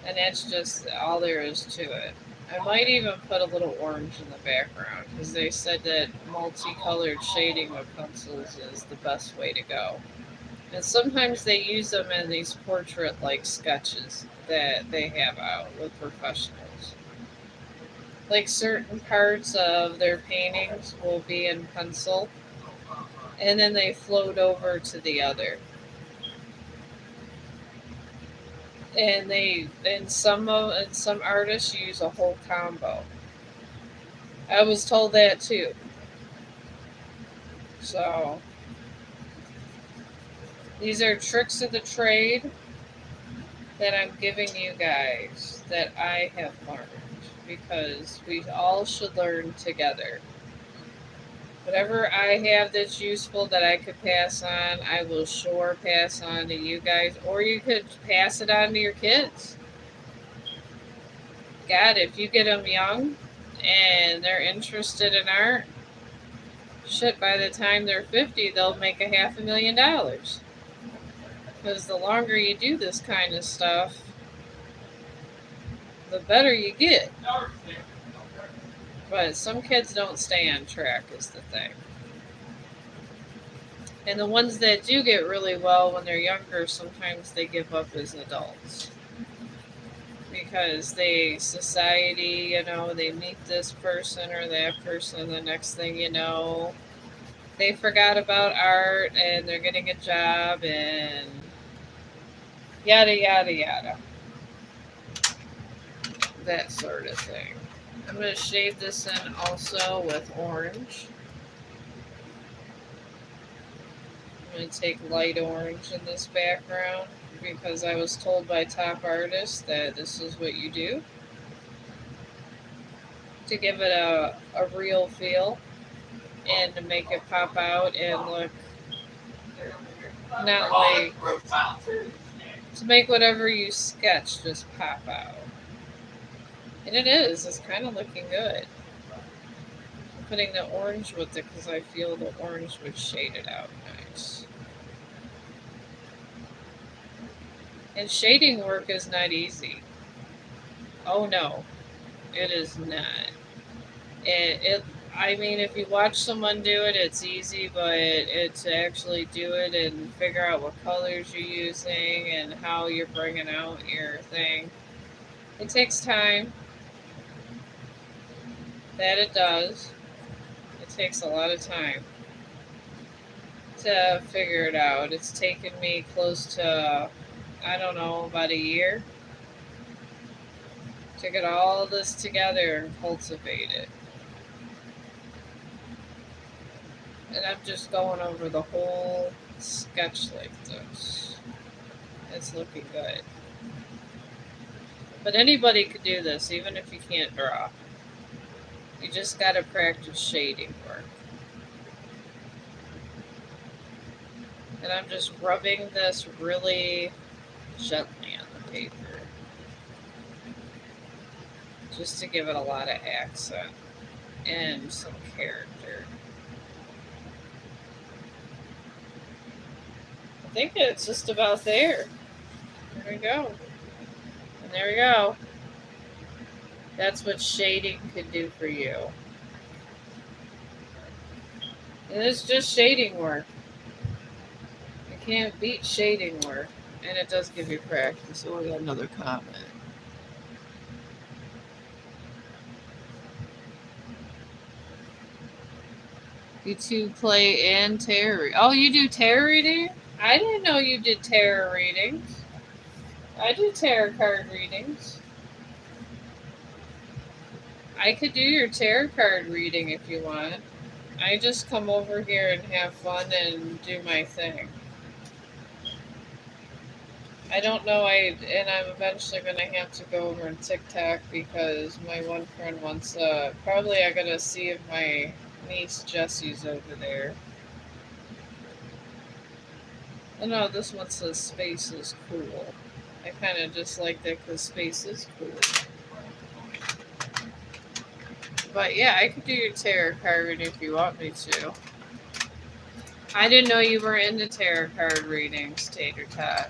And that's just all there is to it. I might even put a little orange in the background because they said that multicolored shading with pencils is the best way to go. And sometimes they use them in these portrait like sketches that they have out with professionals. Like certain parts of their paintings will be in pencil and then they float over to the other. And some artists use a whole combo. I was told that too. So these are tricks of the trade that I'm giving you guys that I have learned because we all should learn together. Whatever I have that's useful that I could pass on, I will sure pass on to you guys, or you could pass it on to your kids. God, if you get them young and they're interested in art, shit, by the time they're 50, they'll make $500,000. Because the longer you do this kind of stuff, the better you get. But some kids don't stay on track, is the thing. And the ones that do get really well when they're younger, sometimes they give up as adults. Because society, they meet this person or that person, the next thing you know, they forgot about art and they're getting a job and yada, yada, yada. That sort of thing. I'm going to shade this in also with orange. I'm going to take light orange in this background because I was told by top artists that this is what you do to give it a real feel and to make it pop out and look not like to make whatever you sketch just pop out. And it's kind of looking good. I'm putting the orange with it because I feel the orange would shade it out nice. And shading work is not easy. Oh no, it is not. I mean, if you watch someone do it, it's easy, but to actually do it and figure out what colors you're using and how you're bringing out your thing, it takes time. That it does. It takes a lot of time to figure it out. It's taken me close to, I don't know, about a year to get all this together and cultivate it. And I'm just going over the whole sketch like this. It's looking good. But anybody could do this, even if you can't draw. You just gotta practice shading work. And I'm just rubbing this really gently on the paper. Just to give it a lot of accent and some character. think it's just about there. There we go. And there we go. That's what shading could do for you. And it's just shading work. You can't beat shading work. And it does give you practice. So we got another comment. You two play and tarot. Oh, you do tarot reading? I didn't know you did tarot readings. I do tarot card readings. I could do your tarot card reading if you want. I just come over here and have fun and do my thing. I don't know, and I'm eventually gonna have to go over on TikTok because my one friend wants probably I gotta see if my niece Jessie's over there. Oh no, this one says space is cool. I kind of just like that because space is cool. But yeah, I could do your tarot card reading if you want me to. I didn't know you were into tarot card readings, Tater Tot.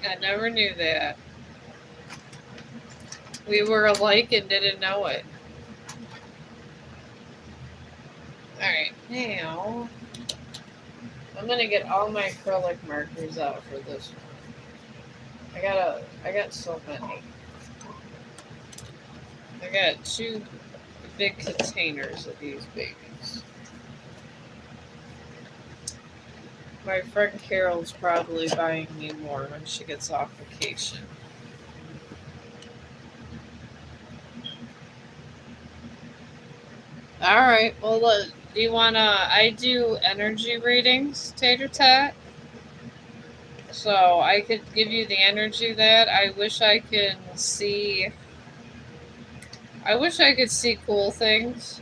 I never knew that. We were alike and didn't know it. Alright, now I'm gonna get all my acrylic markers out for this one. I got so many. I got 2 big containers of these babies. My friend Carol's probably buying me more when she gets off vacation. Alright, well, do you wanna... I do energy readings, Tater Tot. So I could give you the energy that I wish I could see. I wish I could see cool things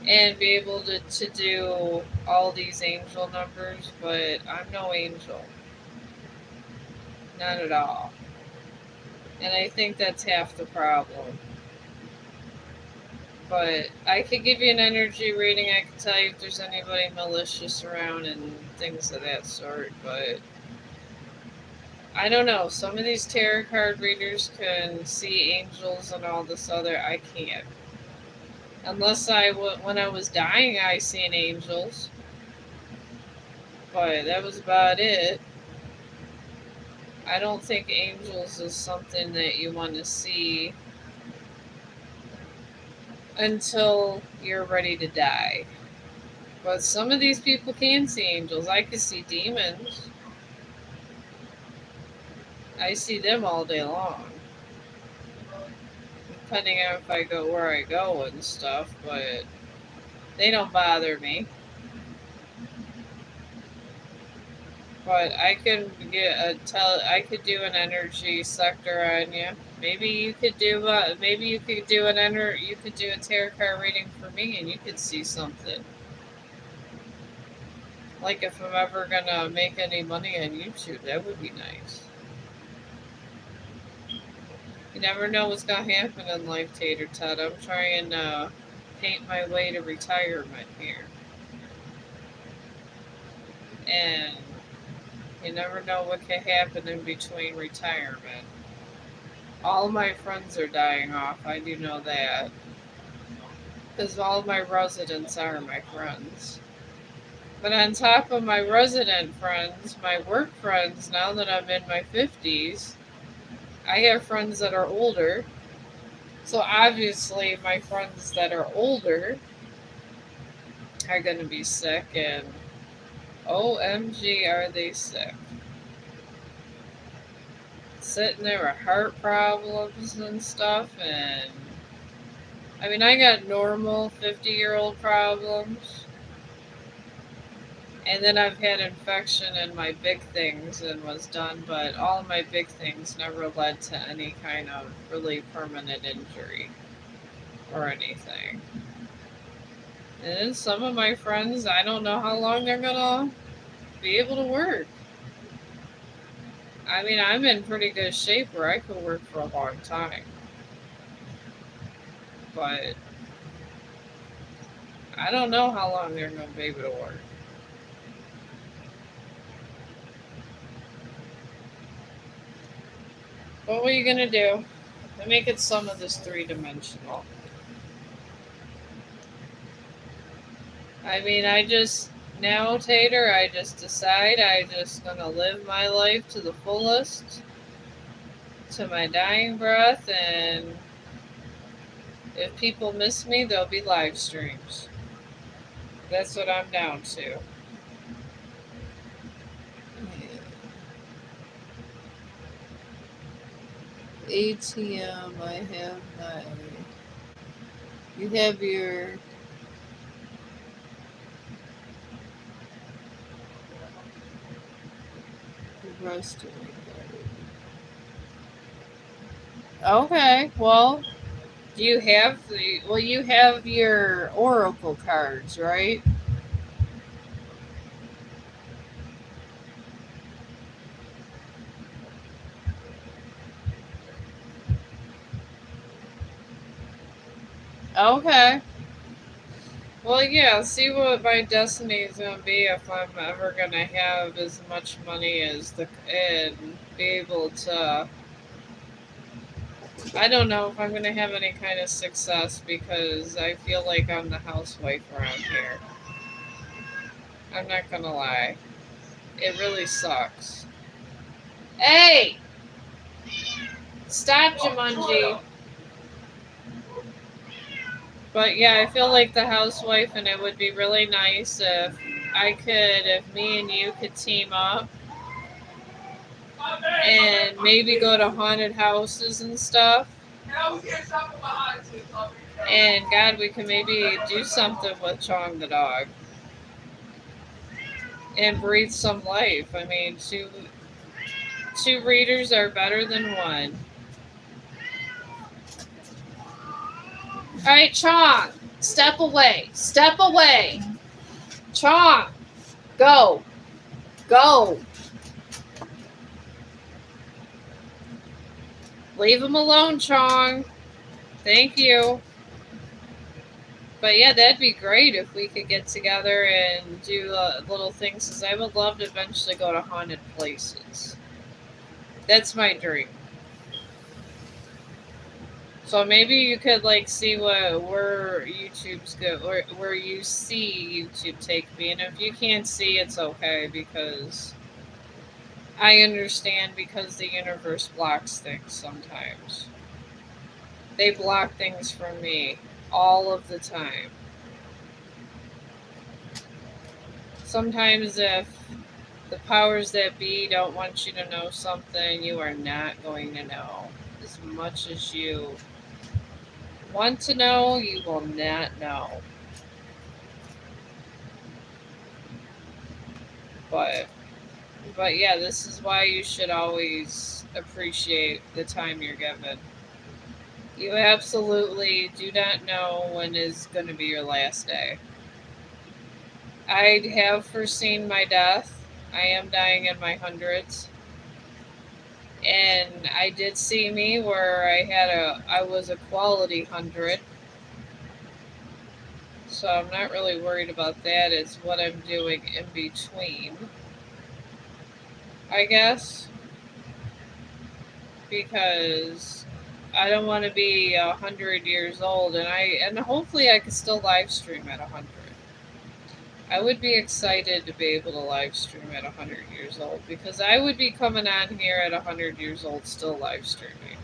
and be able to do all these angel numbers, but I'm no angel. Not at all. And I think that's half the problem. But I could give you an energy reading. I could tell you if there's anybody malicious around and things of that sort, but I don't know. Some of these tarot card readers can see angels and all this other. I can't. Unless when I was dying, I seen angels. But that was about it. I don't think angels is something that you want to see until you're ready to die. But some of these people can see angels. I can see demons. I see them all day long. Depending on if I go where I go and stuff, but they don't bother me. But I can I could do an energy sector on you. Maybe you could do a tarot card reading for me, and you could see something. Like if I'm ever gonna make any money on YouTube, that would be nice. You never know what's gonna happen in life, Tater Tot. I'm trying to paint my way to retirement here, and you never know what can happen in between retirement. All my friends are dying off. I do know that. Because all my residents are my friends. But on top of my resident friends, my work friends, now that I'm in my 50s, I have friends that are older. So obviously my friends that are older are going to be sick, and OMG, are they sick. Sitting there with heart problems and stuff, and I mean, I got normal 50-year-old problems, and then I've had infection in my big things and was done, but all of my big things never led to any kind of really permanent injury or anything. And then some of my friends, I don't know how long they're gonna be able to work. I mean, I'm in pretty good shape where I could work for a long time. But I don't know how long they're going to be able to work. But what are you gonna do? I make it some of this three-dimensional. I mean, I just now, Tater, I just decide I just gonna live my life to the fullest, to my dying breath, and if people miss me, there'll be live streams. That's what I'm down to. ATM, I have my. You have your. Roasted. Okay, well, do you have the. Well, you have your Oracle cards, right? Okay. Well, yeah, see what my destiny is going to be if I'm ever going to have as much money as the. And be able to. I don't know if I'm going to have any kind of success because I feel like I'm the housewife around here. I'm not going to lie. It really sucks. Hey! Stop, Jumanji. But yeah, I feel like the housewife, and it would be really nice if me and you could team up and maybe go to haunted houses and stuff. And God, we can maybe do something with Chong the dog and breathe some life. I mean, two readers are better than one. All right, Chong, step away. Step away. Chong, go. Go. Leave him alone, Chong. Thank you. But yeah, that'd be great if we could get together and do little things. Cause I would love to eventually go to haunted places. That's my dream. So maybe you could like see where YouTube's go, where you see YouTube take me, and if you can't see, it's okay because I understand because the universe blocks things sometimes. They block things from me all of the time. Sometimes if the powers that be don't want you to know something, you are not going to know. As much as you want to know, you will not know. But but yeah, this is why you should always appreciate the time you're given. You absolutely do not know when is going to be your last day. I have foreseen my death. I am dying in my hundreds. And I did see me where I was a quality 100. So I'm not really worried about that. It's what I'm doing in between, I guess, because I don't want to be 100 years old, and hopefully I could still live stream at 100. I would be excited to be able to live stream at 100 years old because I would be coming on here at 100 years old still live streaming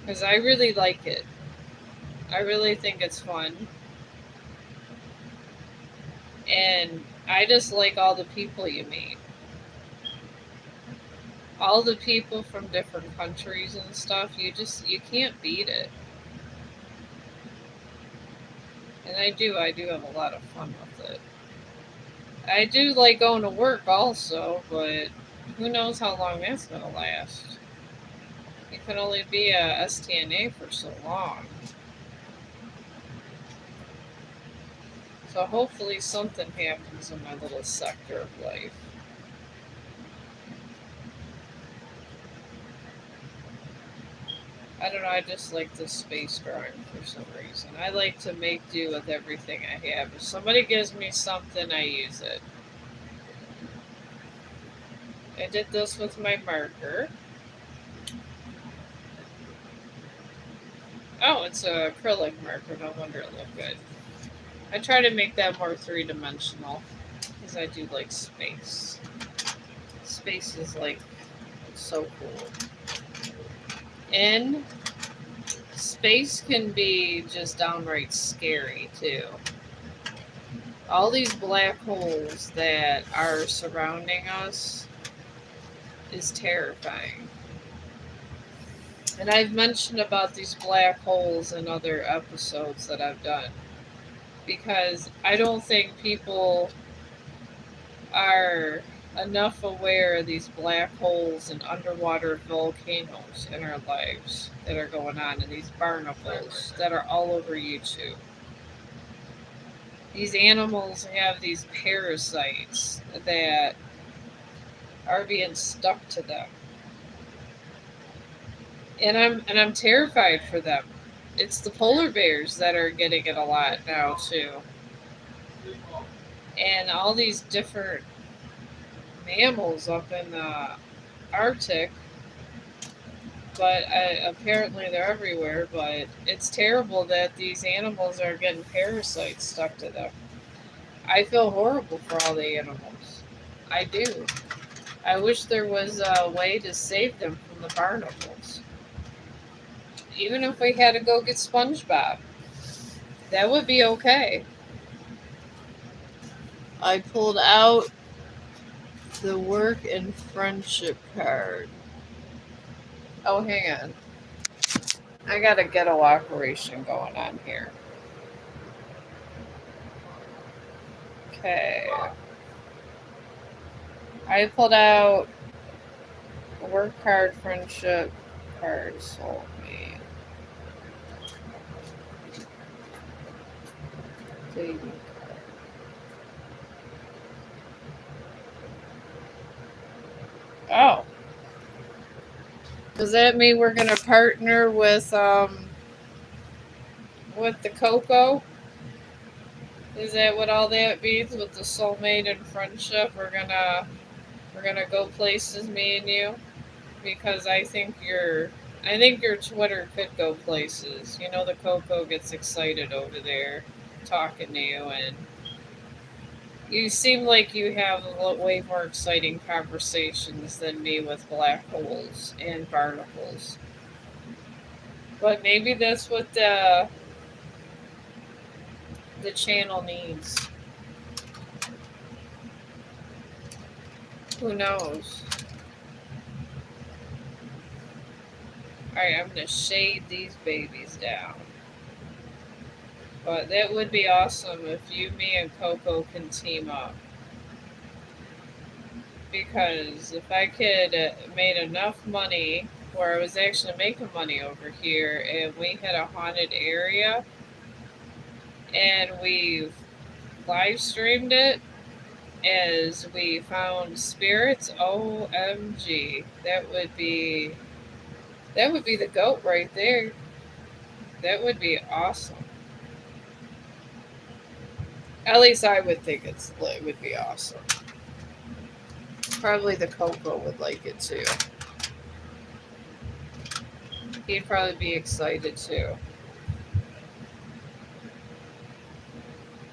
because I really like it. I really think it's fun, and I just like all the people you meet. All the people from different countries and stuff, you can't beat it. And I do have a lot of fun with it. I do like going to work also, but who knows how long that's gonna last. It can only be a STNA for so long. So hopefully something happens in my little sector of life. I don't know, I just like this space drawing for some reason. I like to make do with everything I have. If somebody gives me something, I use it. I did this with my marker. Oh, it's a acrylic marker. No wonder it looked good. I try to make that more three-dimensional because I do like space. Space is like so cool. And space can be just downright scary too. All these black holes that are surrounding us is terrifying. And I've mentioned about these black holes in other episodes that I've done because I don't think people are enough aware of these black holes and underwater volcanoes in our lives that are going on, and these barnacles that are all over YouTube. These animals have these parasites that are being stuck to them. And I'm terrified for them. It's the polar bears that are getting it a lot now too. And all these different mammals up in the Arctic, but apparently they're everywhere. But it's terrible that these animals are getting parasites stuck to them. I feel horrible for all the animals. I do. I wish there was a way to save them from the barnacles. Even if we had to go get SpongeBob, that would be okay. I pulled out the work and friendship card. Oh, hang on. I got a ghetto operation going on here. Okay. I pulled out work card, friendship card, soulmate. Dating card. Oh. Does that mean we're gonna partner with the Coco? Is that what all that means with the soulmate and friendship? We're gonna go places, me and you, because I think your Twitter could go places. You know, the Coco gets excited over there talking to you, and you seem like you have way more exciting conversations than me with black holes and barnacles. But maybe that's what the channel needs. Who knows? Alright, I'm going to shade these babies down. But that would be awesome if you, me, and Coco can team up. Because if I could made enough money where I was actually making money over here and we had a haunted area and we live streamed it as we found spirits, OMG, that would be the goat right there. That would be awesome. At least I would think it would be awesome. Probably the Coco would like it too. He'd probably be excited too.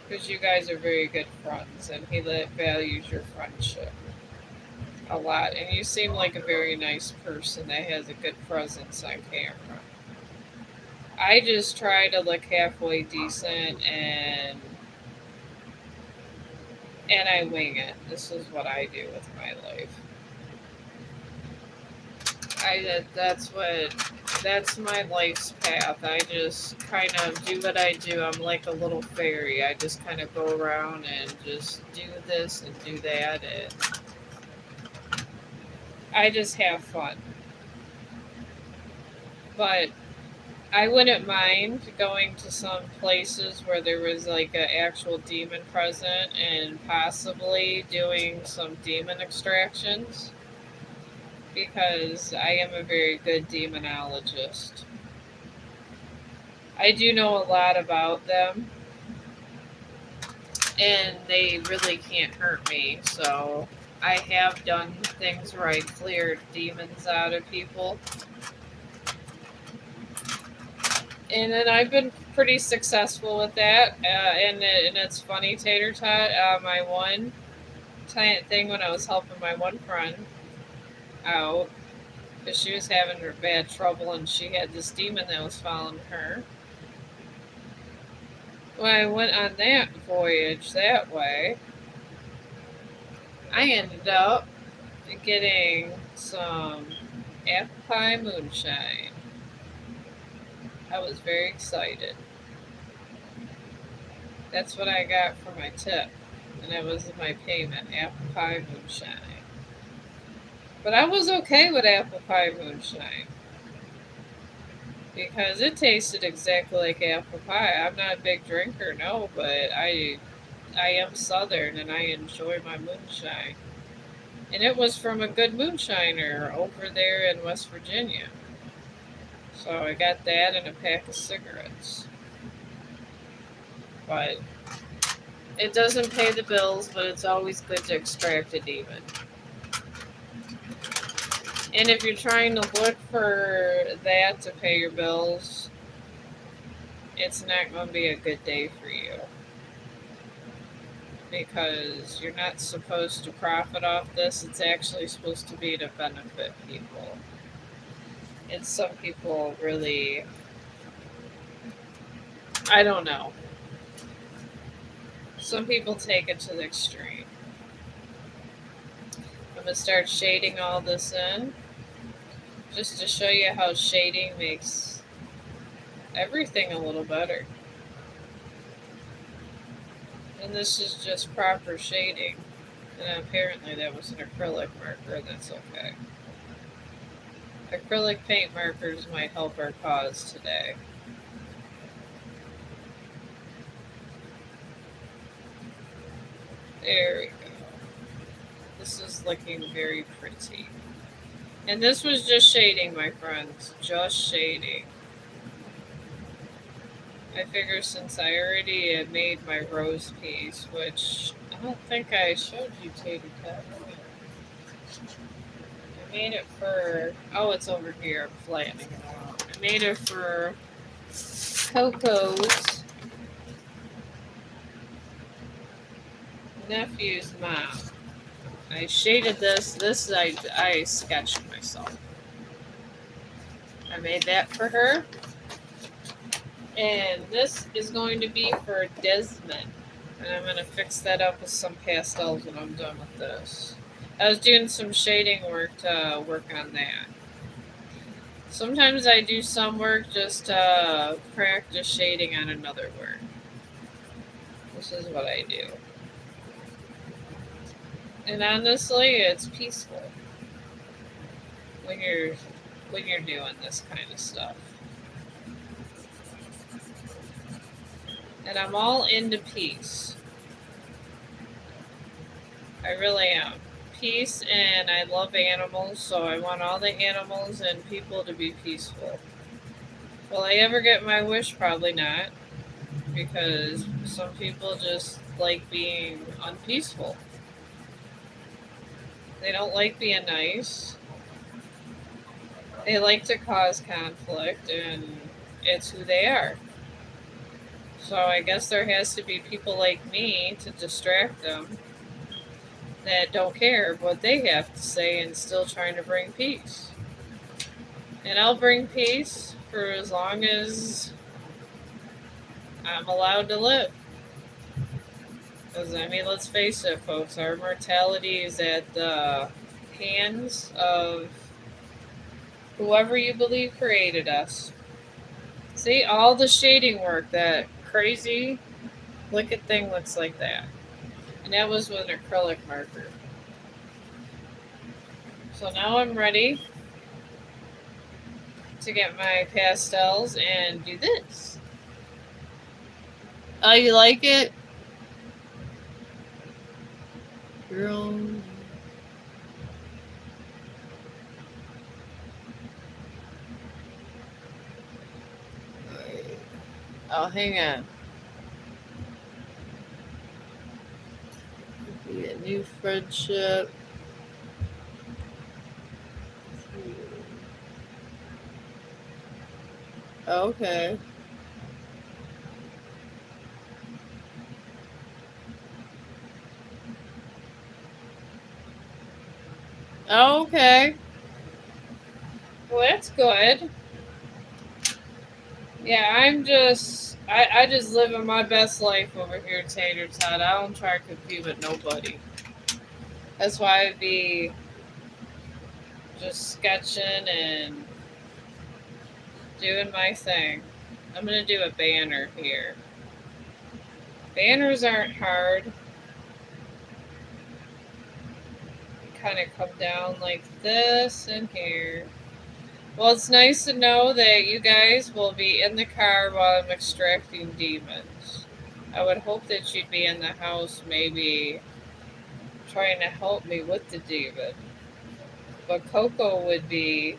Because you guys are very good friends and he values your friendship a lot. And you seem like a very nice person that has a good presence on camera. I just try to look halfway decent and I wing it. This is what I do with my life. That's my life's path. I just kind of do what I do. I'm like a little fairy. I just kind of go around and just do this and do that, and I just have fun. But I wouldn't mind going to some places where there was like an actual demon present and possibly doing some demon extractions because I am a very good demonologist. I do know a lot about them and they really can't hurt me, so I have done things where I cleared demons out of people. And then I've been pretty successful with that. And it's funny, Tater Tot. My one thing when I was helping my one friend out, because she was having her bad trouble and she had this demon that was following her. When I went on that voyage that way, I ended up getting some apple pie moonshine. I was very excited. That's what I got for my tip, and that was my payment, apple pie moonshine. But I was okay with apple pie moonshine because it tasted exactly like apple pie. I'm not a big drinker, no, but I am Southern and I enjoy my moonshine. And it was from a good moonshiner over there in West Virginia. So I got that and a pack of cigarettes. But it doesn't pay the bills, but it's always good to extract a demon. And if you're trying to look for that to pay your bills, it's not going to be a good day for you. Because you're not supposed to profit off this. It's actually supposed to be to benefit people. And some people really, I don't know. Some people take it to the extreme. I'm going to start shading all this in just to show you how shading makes everything a little better. And this is just proper shading. And apparently that was an acrylic marker, and that's okay. Acrylic paint markers might help our cause today. There we go. This is looking very pretty. And this was just shading, my friends. Just shading. I figure since I already made my rose piece, which I don't think I showed you, Tater Tot. I made it for, oh, it's over here. I'm flattening it out. I made it for Coco's nephew's mom. I shaded this. This I sketched myself. I made that for her. And this is going to be for Desmond. And I'm going to fix that up with some pastels when I'm done with this. I was doing some shading work to work on that. Sometimes I do some work just to practice shading on another work. This is what I do. And honestly, it's peaceful when you're doing this kind of stuff. And I'm all into peace. I really am. Peace, and I love animals, so I want all the animals and people to be peaceful. Will I ever get my wish? Probably not. Because some people just like being unpeaceful. They don't like being nice. They like to cause conflict, and it's who they are. So I guess there has to be people like me to distract them that don't care what they have to say and still trying to bring peace. And I'll bring peace for as long as I'm allowed to live. Because, I mean, let's face it, folks, our mortality is at the hands of whoever you believe created us. See, all the shading work, that crazy liquid thing looks like that. And that was with an acrylic marker. So now I'm ready to get my pastels and do this. Oh, you like it? Girl. Oh, hang on. Be a new friendship. Okay. Okay. Well, that's good. Yeah, I just living my best life over here, Tater Tot. I don't try to compete with nobody. That's why I'd be just sketching and doing my thing. I'm gonna do a banner here. Banners aren't hard. Kind of come down like this and here. Well, it's nice to know that you guys will be in the car while I'm extracting demons. I would hope that you'd be in the house, maybe trying to help me with the demon. But Coco would be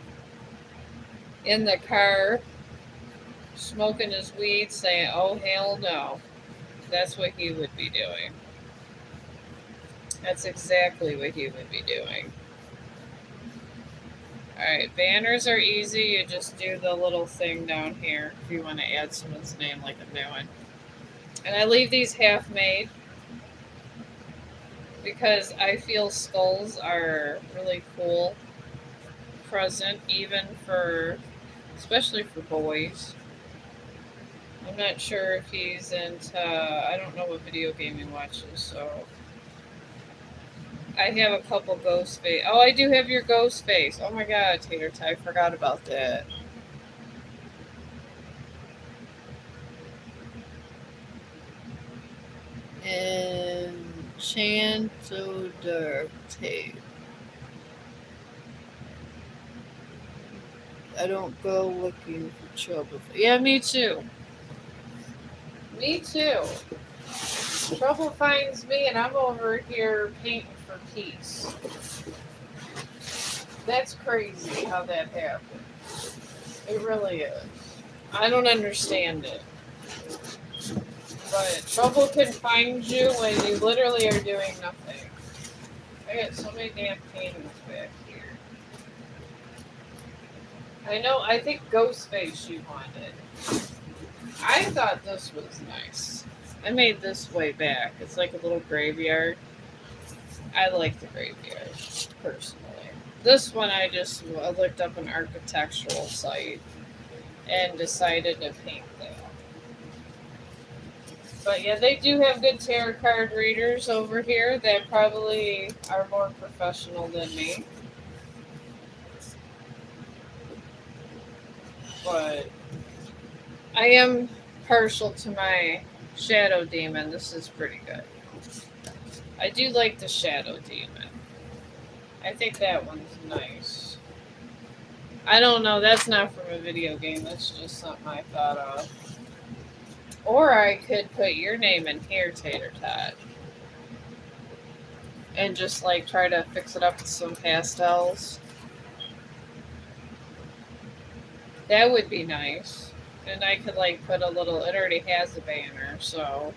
in the car smoking his weed, saying, "Oh, hell no." That's what he would be doing. That's exactly what he would be doing. Alright, banners are easy. You just do the little thing down here if you want to add someone's name like I'm doing. And I leave these half made because I feel skulls are really cool present, even for, especially for boys. I'm not sure if he's into, I don't know what video game he watches, so. I have a couple ghost face. Oh, I do have your ghost face. Oh my god, Tater Tot, I forgot about that. Enchanto tape. I don't go looking for trouble. Yeah, me too. Me too. Trouble finds me, and I'm over here painting for peace. That's crazy how that happened. It really is. I don't understand it. But trouble can find you when you literally are doing nothing. I got so many damn paintings back here. I know, I think Ghostface you wanted. I thought this was nice. I made this way back. It's like a little graveyard. I like the graveyard, personally. This one I just looked up an architectural site and decided to paint that. But yeah, they do have good tarot card readers over here that probably are more professional than me. But I am partial to my shadow demon. This is pretty good. I do like the shadow demon. I think that one's nice. I don't know. That's not from a video game. That's just something I thought of. Or I could put your name in here, Tater Tot, and just like try to fix it up with some pastels. That would be nice. And I could like put a little. It already has a banner, so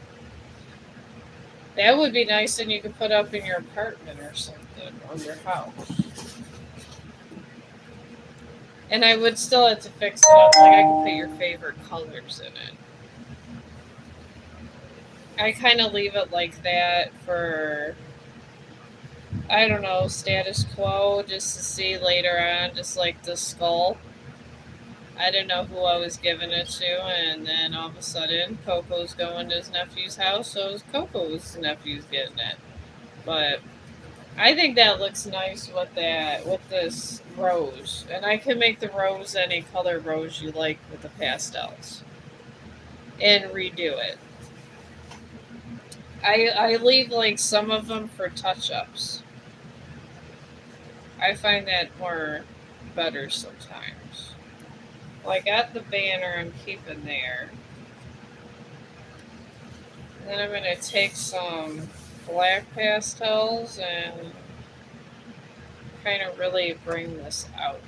that would be nice. And you could put up in your apartment or something, or your house. And I would still have to fix it up. Like I could put your favorite colors in it. I kind of leave it like that for, I don't know, status quo, just to see later on, just like the skull. I didn't know who I was giving it to, and then all of a sudden, Coco's going to his nephew's house, so Coco's nephew's getting it. But I think that looks nice with that, with this rose, and I can make the rose any color rose you like with the pastels, and redo it. I leave like some of them for touch ups. I find that more better sometimes. Well, I got the banner I'm keeping there. And then I'm going to take some black pastels and kind of really bring this out.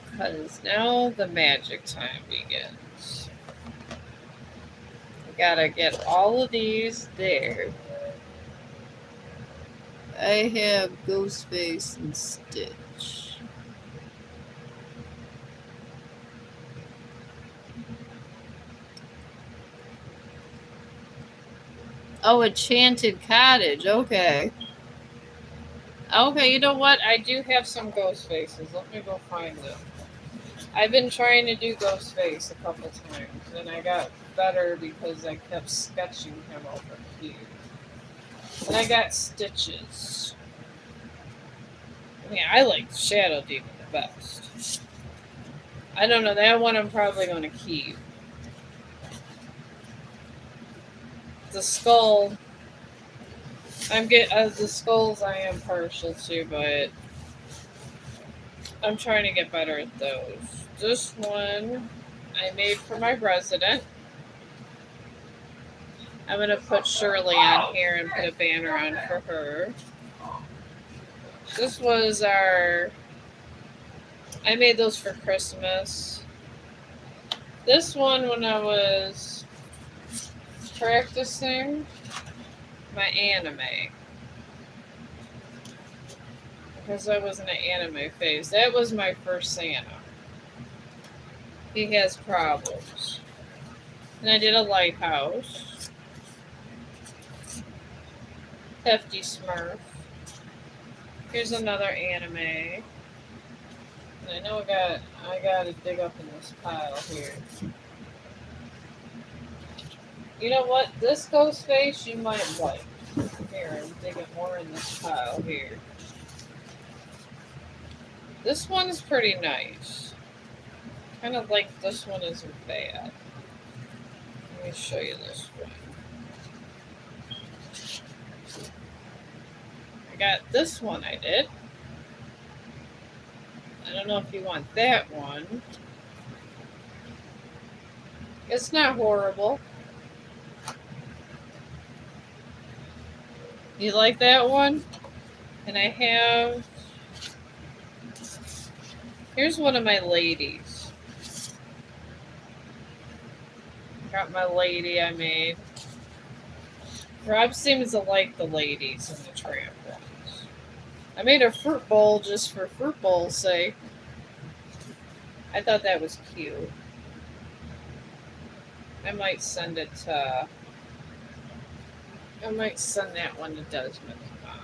Because now the magic time begins. I gotta get all of these there. I have Ghostface and Stitch. Oh, Enchanted Cottage. Okay. Okay, you know what? I do have some ghost faces. Let me go find them. I've been trying to do ghost face a couple times, and I got better because I kept sketching him over here. And I got stitches. I mean, I like Shadow Demon the best. I don't know, that one I'm probably going to keep. The skull, the skulls I am partial to, but I'm trying to get better at those. This one I made for my resident. I'm going to put Shirley on here and put a banner on for her. This was I made those for Christmas. This one when I was practicing my anime. Because I was in an anime phase. That was my first Santa. He has problems. And I did a lighthouse. Hefty Smurf. Here's another anime. And I know I gotta dig up in this pile here. You know what? This ghost face you might like. Here, I'm digging more in this pile here. This one's pretty nice. Kind of like this one isn't bad. Let me show you this one. I got this one I did. I don't know if you want that one. It's not horrible. You like that one? And I have... Here's one of my ladies. Got my lady I made. Rob seems to like the ladies and the tramp ones. I made a fruit bowl just for fruit bowl's sake. I thought that was cute. I might send that one to Desmond's mom.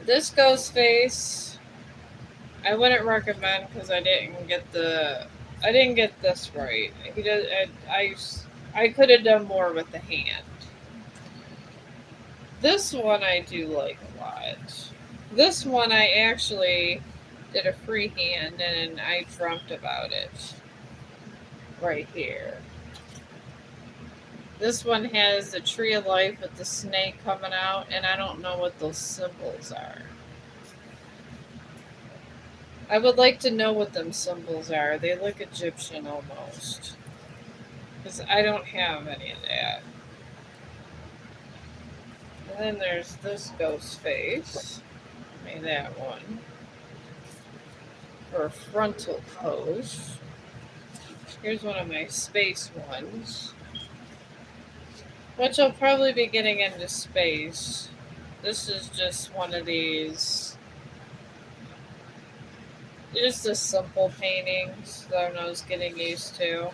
This ghost face, I wouldn't recommend because I didn't get this right. I could have done more with the hand. This one I do like a lot. This one I actually did a freehand and I dreamt about it. Right here. This one has the tree of life with the snake coming out, and I don't know what those symbols are. I would like to know what them symbols are. They look Egyptian almost. Because I don't have any of that. And then there's this ghost face. I made that one. For a frontal pose. Here's one of my space ones. Which I'll probably be getting into space. This is just one of these. Just the simple paintings that I was getting used to.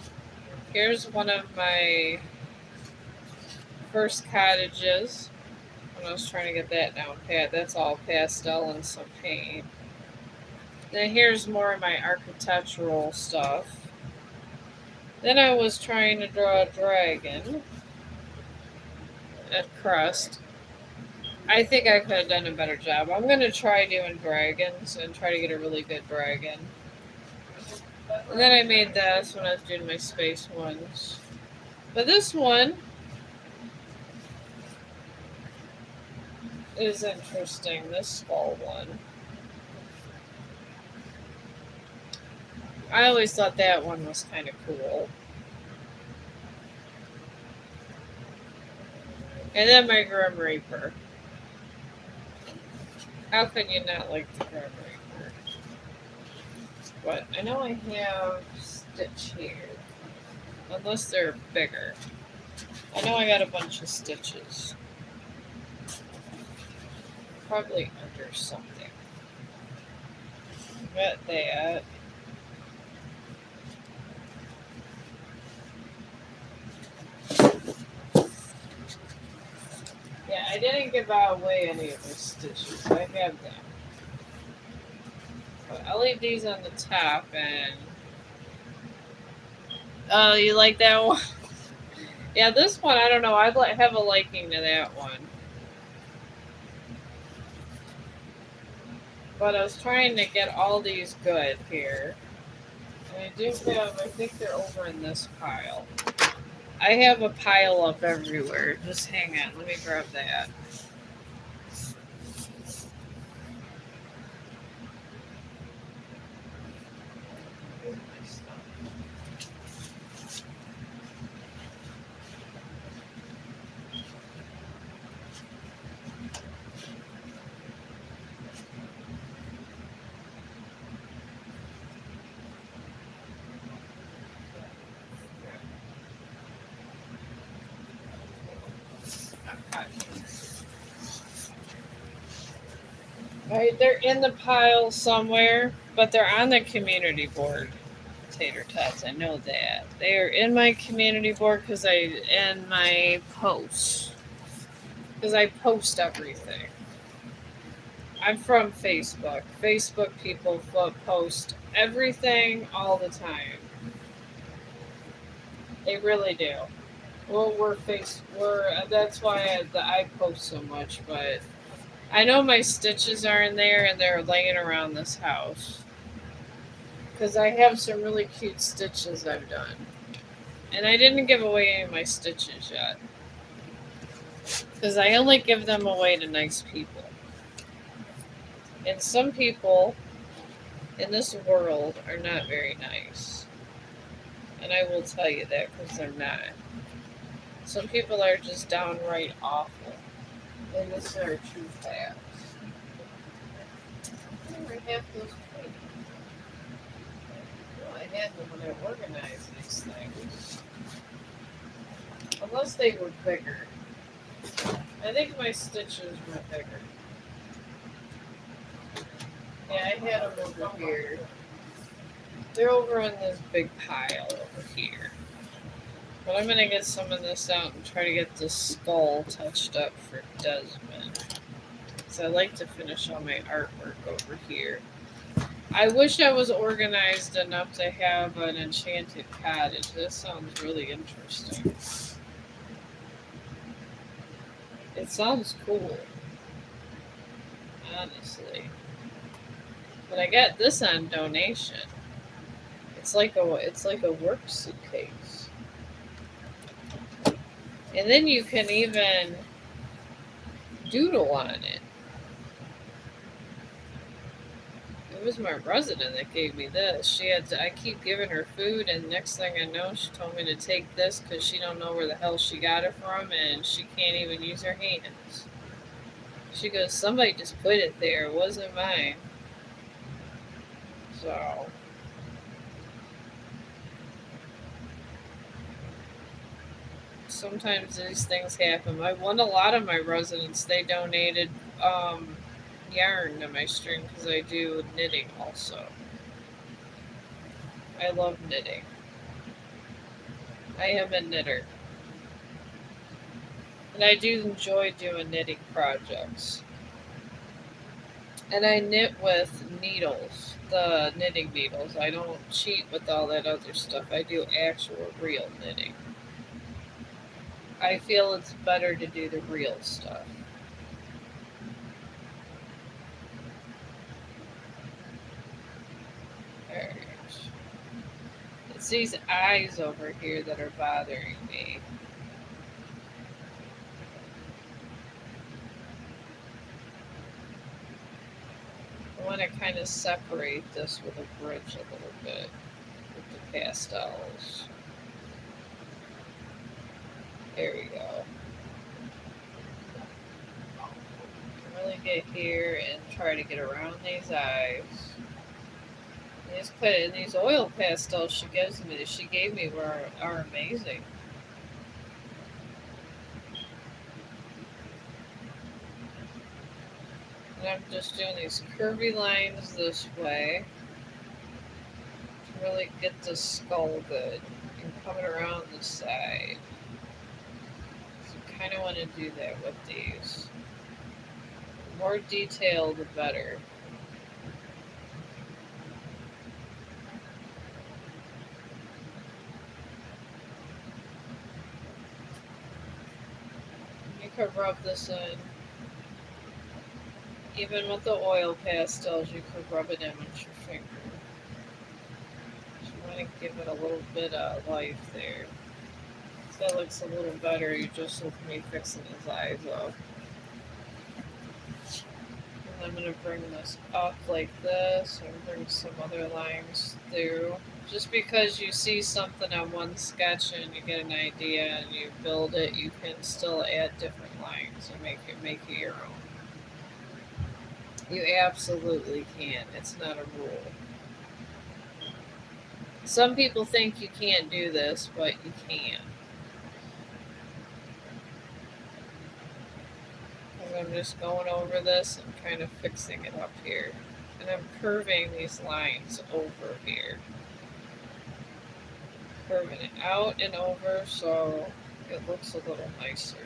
Here's one of my first cottages. When I was trying to get that down pat. That's all pastel and some paint. Then here's more of my architectural stuff. Then I was trying to draw a dragon. A crust. I think I could have done a better job. I'm going to try doing dragons and try to get a really good dragon. And then I made this when I was doing my space ones. But this one is interesting, this skull one. I always thought that one was kind of cool. And then my Grim Reaper. How could you not like the Grim Reaper? But I know I have Stitch here. Unless they're bigger. I know I got a bunch of stitches. Probably under something. Got that. I didn't give away any of the stitches. I have them. But I'll leave these on the top and oh, you like that one? Yeah, this one I don't know. I have a liking to that one. But I was trying to get all these good here. And I do have, I think they're over in this pile. I have a pile up everywhere. Just hang on. Let me grab that. Right, they're in the pile somewhere, but they're on the community board. Tater tots, I know that they are in my community board because my posts because I post everything. I'm from Facebook. Facebook people post everything all the time. They really do. Well, that's why I post so much, but I know my stitches are in there and they're laying around this house. Because I have some really cute stitches I've done. And I didn't give away any of my stitches yet. Because I only give them away to nice people. And some people in this world are not very nice. And I will tell you that because they're not. Some people are just downright awful. And this is our true facts. I never have those plates. Well, I had them when I organized these things. Unless they were bigger. I think my stitches were bigger. Yeah, I had them over here. They're over in this big pile over here. But I'm going to get some of this out and try to get this skull touched up for Desmond. So I like to finish all my artwork over here. I wish I was organized enough to have an enchanted cottage. This sounds really interesting. It sounds cool. Honestly. But I got this on donation. It's like a work suitcase. And then you can even doodle on it. It was my resident that gave me this. I keep giving her food, and next thing I know, she told me to take this because she don't know where the hell she got it from, and she can't even use her hands. She goes, somebody just put it there. It wasn't mine. So sometimes these things happen. I won a lot of my residents. They donated yarn to my stream because I do knitting also. I love knitting. I am a knitter. And I do enjoy doing knitting projects. And I knit with needles, the knitting needles. I don't cheat with all that other stuff. I do actual real knitting. I feel it's better to do the real stuff. Alright. It's these eyes over here that are bothering me. I want to kind of separate this with a bridge a little bit with the pastels. There we go. Really get here and try to get around these eyes. These oil pastels she gave me are amazing. And I'm just doing these curvy lines this way to really get the skull good and coming around the side. So kind of want to do that with these. The more detail, the better. You could rub this in. Even with the oil pastels, you could rub it in with your finger. Just want to give it a little bit of life there. So that looks a little better. You just with me fixing his eyes up. And I'm going to bring this up like this and bring some other lines through. Just because you see something on one sketch and you get an idea and you build it, you can still add different lines and make it your own. You absolutely can. It's not a rule. Some people think you can't do this, but you can. I'm just going over this and kind of fixing it up here. And I'm curving these lines over here. Curving it out and over so it looks a little nicer.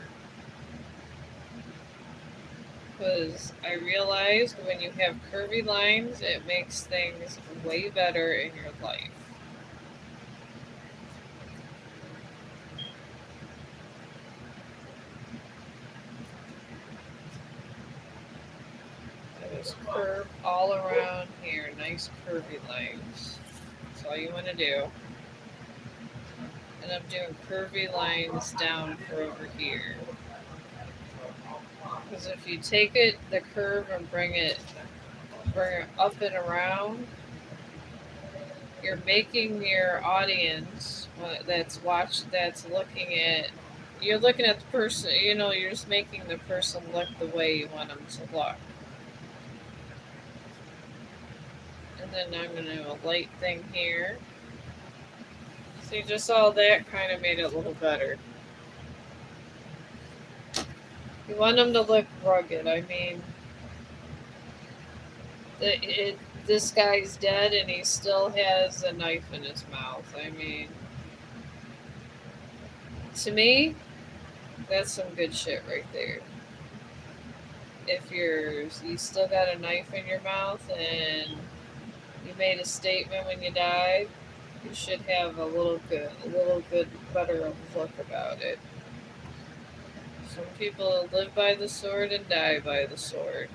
Because I realized when you have curvy lines, it makes things way better in your life. Just curve all around here, nice curvy lines. That's all you want to do. And I'm doing curvy lines down for over here. Because if you take it, the curve, and bring it up and around, you're making your audience that's looking at, you're looking at the person, you're just making the person look the way you want them to look. And then I'm going to do a light thing here. See, just all that kind of made it a little better. You want them to look rugged. I mean, this guy's dead and he still has a knife in his mouth. I mean, to me, that's some good shit right there. If you still got a knife in your mouth and you made a statement when you died, you should have a little good, better look about it. Some people live by the sword and die by the sword.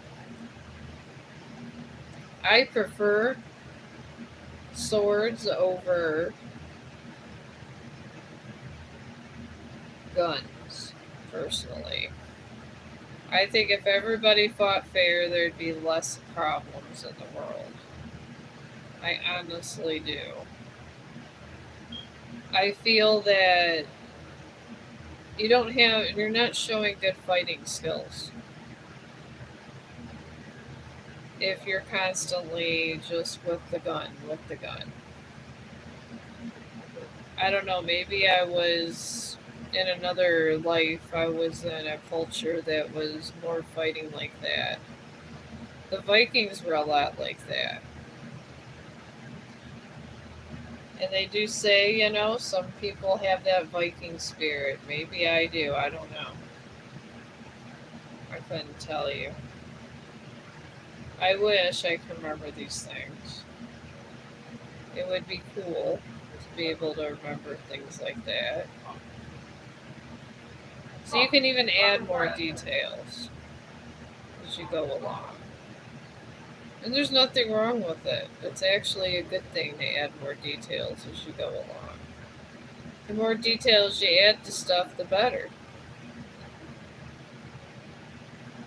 I prefer swords over guns, personally. I think if everybody fought fair, there'd be less problems in the world. I honestly do. I feel that you're not showing good fighting skills if you're constantly just with the gun. I don't know, maybe I was in another life, I was in a culture that was more fighting like that. The Vikings were a lot like that. And they do say, some people have that Viking spirit. Maybe I do. I don't know. I couldn't tell you. I wish I could remember these things. It would be cool to be able to remember things like that. So you can even add more details as you go along. And there's nothing wrong with it. It's actually a good thing to add more details as you go along. The more details you add to stuff, the better.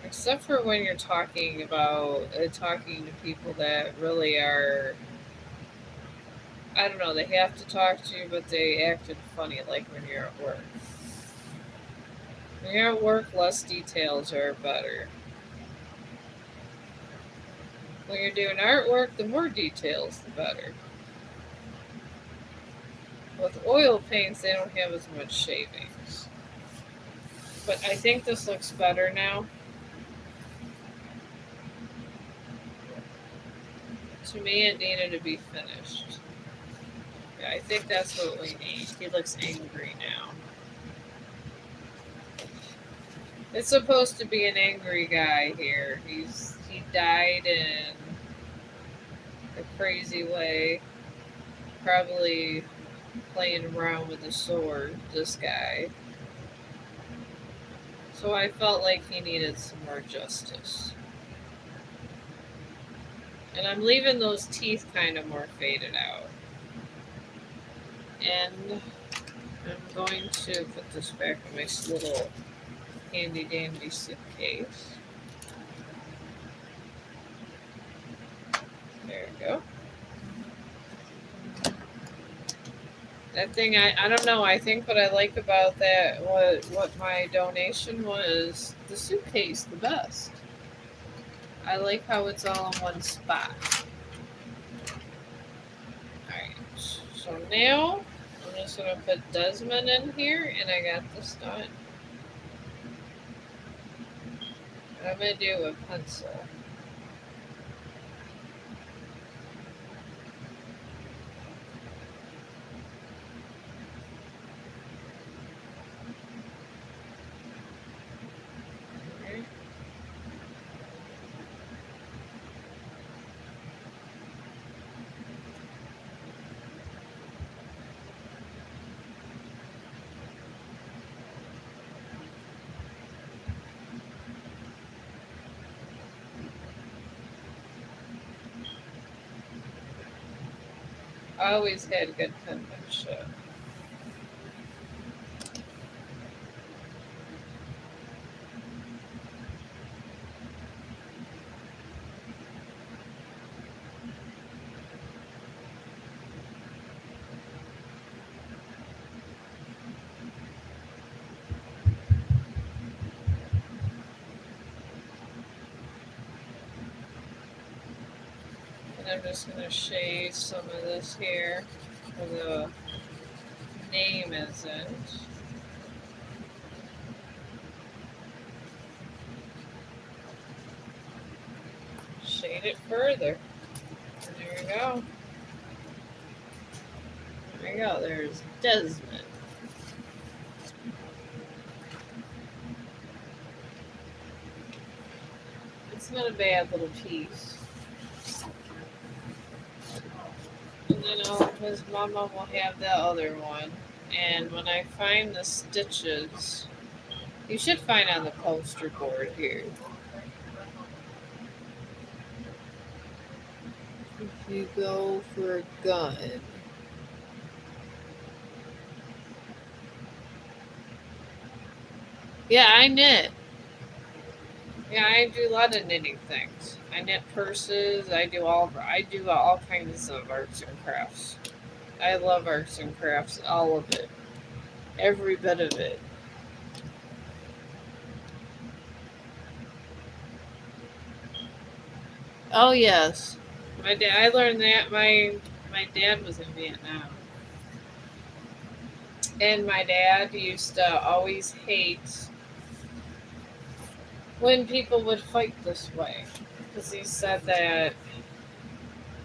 Except for when you're talking to people that really are, I don't know, they have to talk to you, but they acted funny, like when you're at work. When you're at work, less details are better. When you're doing artwork, the more details, the better. With oil paints, they don't have as much shavings. But I think this looks better now. To me, it needed to be finished. Yeah, I think that's what we need. He looks angry now. It's supposed to be an angry guy here. He died in a crazy way, probably playing around with a sword. This guy. So I felt like he needed some more justice. And I'm leaving those teeth kind of more faded out. And I'm going to put this back in my little handy dandy suitcase. There we go. That thing, I don't know. I think what I like about that, what my donation was, the suitcase, the best. I like how it's all in one spot. Alright, so now I'm just going to put Desmond in here, and I got this done. I'm going to do a pencil. I always had good penmanship. And I'm just going to shade some of this here where the name isn't. Shade it further. There we go. There we go. There's Desmond. It's not a bad little piece. And then his mama will have the other one. And when I find the stitches, you should find on the poster board here. If you go for a gun. Yeah, I knit. Yeah, I do a lot of knitting things. I knit purses. I do all kinds of arts and crafts. I love arts and crafts, all of it, every bit of it. Oh yes, my dad. I learned that my dad was in Vietnam, and my dad used to always hate when people would fight this way because he said that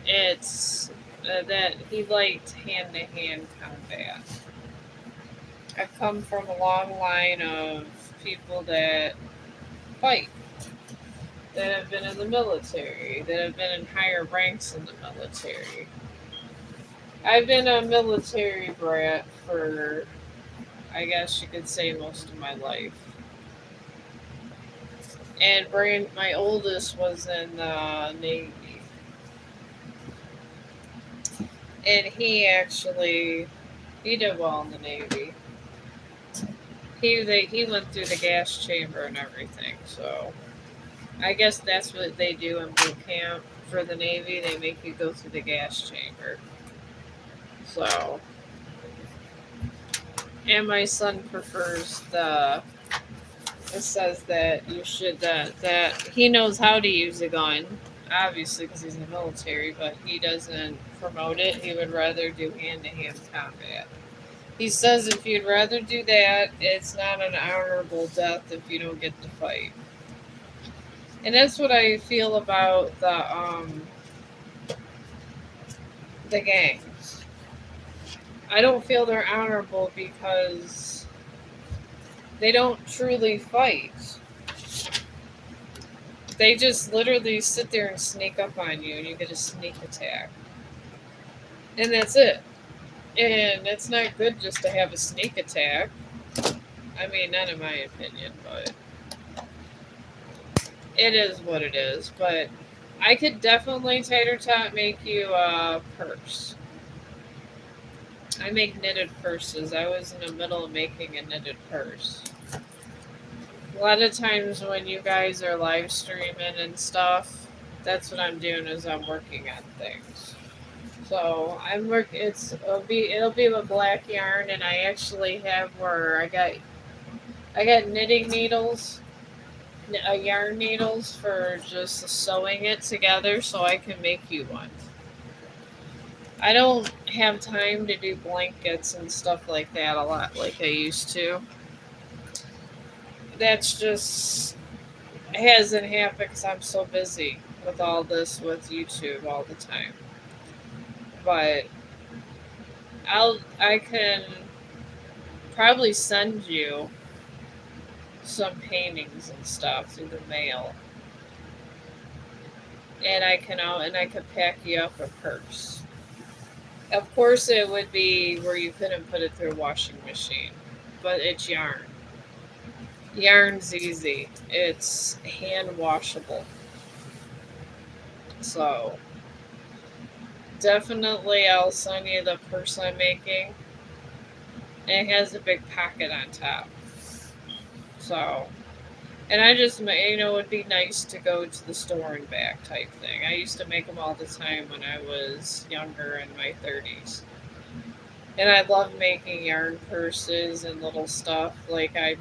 it's that he liked hand to hand combat. I come from a long line of people that fight, that have been in the military, that have been in higher ranks in the military. I've been a military brat for, I guess you could say, most of my life. And my oldest was in the Navy. And he did well in the Navy. He went through the gas chamber and everything, so I guess that's what they do in boot camp for the Navy. They make you go through the gas chamber. So, and my son prefers the. It says that you should that he knows how to use a gun, obviously because he's in the military, but he doesn't promote it. He would rather do hand-to-hand combat. He says if you'd rather do that, it's not an honorable death if you don't get to fight. And that's what I feel about the gangs. I don't feel they're honorable because They don't truly fight. They just literally sit there and sneak up on you, and you get a sneak attack. And that's it. And it's not good just to have a sneak attack. I mean, not in my opinion, but it is what it is. But I could definitely, Tater Tot, make you a purse. I make knitted purses. I was in the middle of making a knitted purse. A lot of times when you guys are live streaming and stuff, that's what I'm doing is I'm working on things. So I'm work. It'll be with black yarn, and I actually have where I got knitting needles, yarn needles for just sewing it together, so I can make you one. I don't have time to do blankets and stuff like that a lot like I used to. That's just hasn't happened because I'm so busy with all this with YouTube all the time. But I can probably send you some paintings and stuff through the mail, and I could pack you up a purse. Of course, it would be where you couldn't put it through a washing machine, but it's yarn. Yarn's easy. It's hand washable. So definitely, I'll send you the purse I'm making. It has a big pocket on top. So, and I just, it would be nice to go to the store and back type thing. I used to make them all the time when I was younger in my 30s. And I love making yarn purses and little stuff. Like I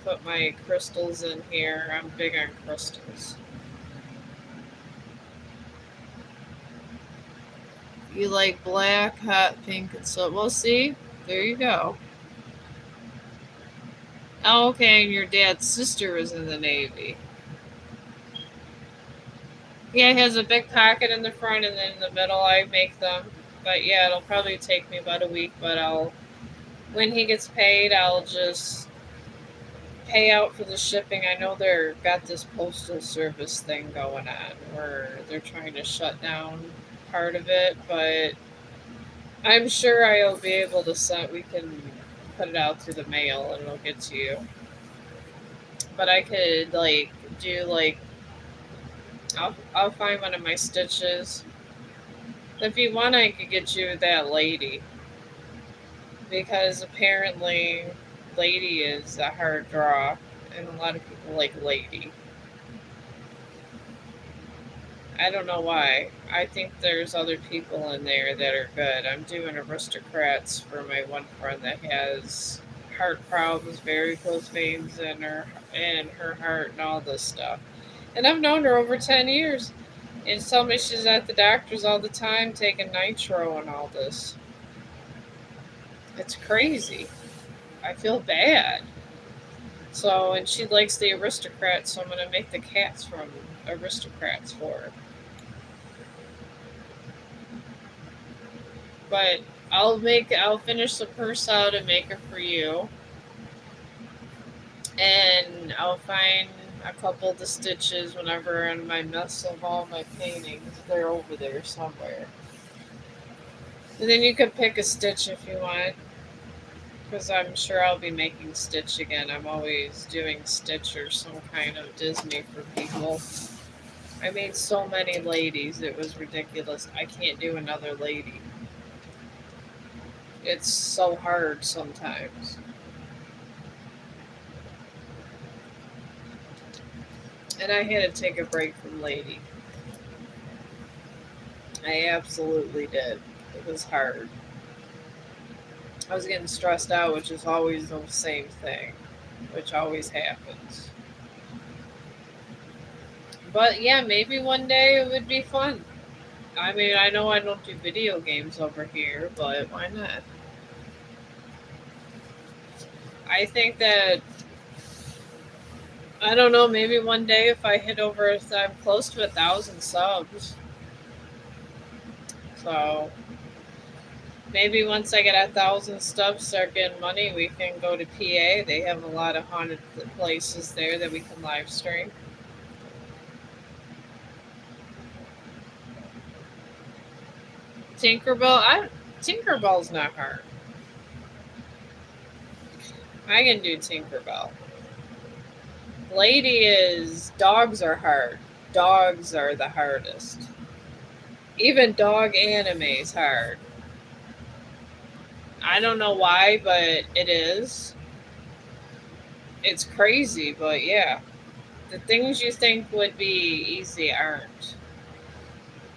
put my crystals in here. I'm big on crystals. You like black, hot pink, and so we'll see. There you go. Oh, okay, and your dad's sister was in the Navy. Yeah, it has a big pocket in the front, and then in the middle I make them. But yeah, it'll probably take me about a week. But when he gets paid, I'll just pay out for the shipping. I know they're got this postal service thing going on where they're trying to shut down part of it, but I'm sure I'll be able to send. We can put it out through the mail, and it'll get to you. But I could do I'll find one of my stitches. If you want, I could get you that lady because apparently lady is a hard draw, and a lot of people like lady. I don't know why. I think there's other people in there that are good. I'm doing aristocrats for my one friend that has heart problems, varicose veins in her heart, and all this stuff. And I've known her over 10 years. And tell me she's at the doctor's all the time taking nitro and all this. It's crazy. I feel bad. So, and she likes the aristocrats, so I'm going to make the cats from aristocrats for her. But I'll finish the purse out and make it for you. And I'll find a couple of the stitches whenever in my mess of all my paintings. They're over there somewhere. And then you can pick a stitch if you want. Because I'm sure I'll be making Stitch again. I'm always doing Stitch or some kind of Disney for people. I made so many ladies, it was ridiculous. I can't do another lady. It's so hard sometimes. And I had to take a break from lady. I absolutely did. It was hard. I was getting stressed out, which is always the same thing, which always happens. But yeah, maybe one day it would be fun. I mean, I know I don't do video games over here, but why not? I think that, I don't know, maybe one day if I hit over, if I'm close to 1,000 subs. So, Maybe once I get 1,000 stuff, start getting money, we can go to PA. They have a lot of haunted places there that we can live stream. Tinkerbell's not hard. I can do Tinkerbell. Lady is dogs are hard. Dogs are the hardest. Even dog anime's hard. I don't know why, but it is. It's crazy, but yeah. The things you think would be easy aren't.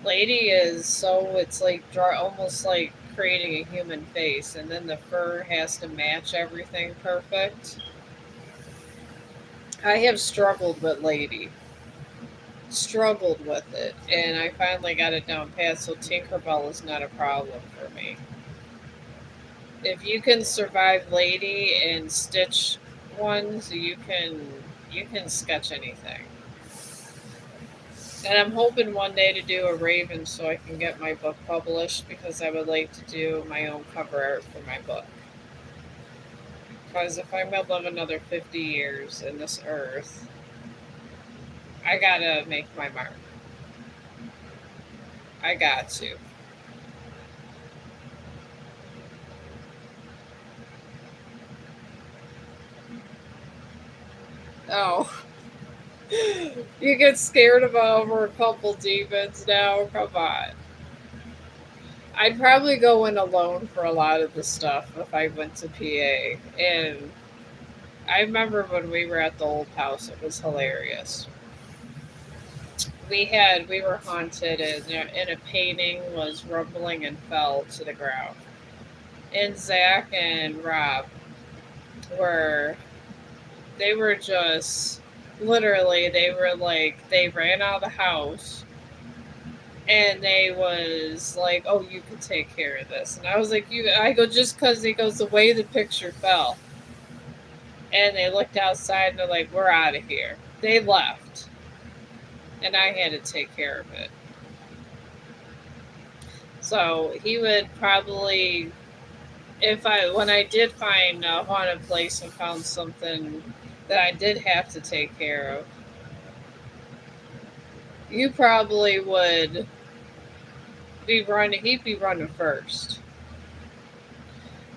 Lady is so it's like almost like creating a human face, and then the fur has to match everything perfect. I have struggled with Lady, struggled with it, and I finally got it down pat. So Tinkerbell is not a problem for me. If you can survive Lady and Stitch ones, you can sketch anything. And I'm hoping one day to do a Raven so I can get my book published because I would like to do my own cover art for my book. Because if I'm going to live another 50 years in this earth, I gotta make my mark. I got to. Oh. You get scared of over a couple demons now? Come on. I'd probably go in alone for a lot of the stuff if I went to PA. And I remember when we were at the old house, it was hilarious. We were haunted, and a painting was rumbling and fell to the ground. And Zach and Rob were they were just literally they were like they ran out of the house and they was like, "Oh, you can take care of this." And I was like, "You," I go, "Just because," he goes, "the way the picture fell." And they looked outside and they're like, "We're out of here." They left, and I had to take care of it. So he would probably, if I when I did find a haunted place and found something that I did have to take care of, you probably would be running. He'd be running first.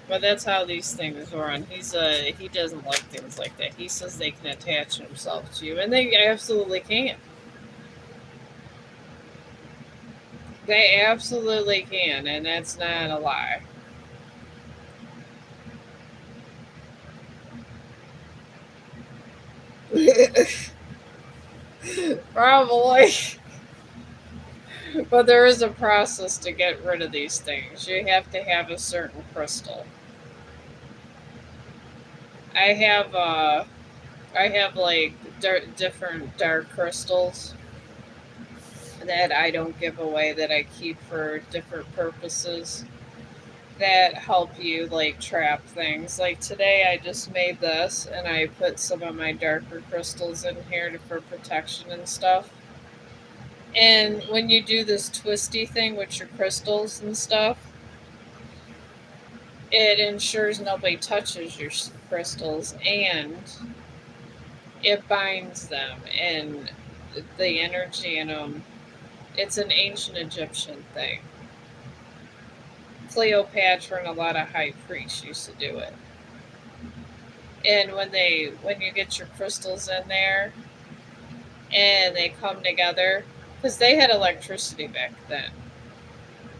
But that's how these things run. He doesn't like things like that. He says they can attach themselves to you, and they absolutely can. They absolutely can, and that's not a lie. Probably, but there is a process to get rid of these things. You have to have a certain crystal. I have I have like different dark crystals that I don't give away that I keep for different purposes that help you like trap things. Like today I just made this and I put some of my darker crystals in here for protection and stuff. And when you do this twisty thing with your crystals and stuff, it ensures nobody touches your crystals and it binds them and the energy in them. It's an ancient Egyptian thing. Cleopatra and a lot of high priests used to do it. And when you get your crystals in there and they come together, because they had electricity back then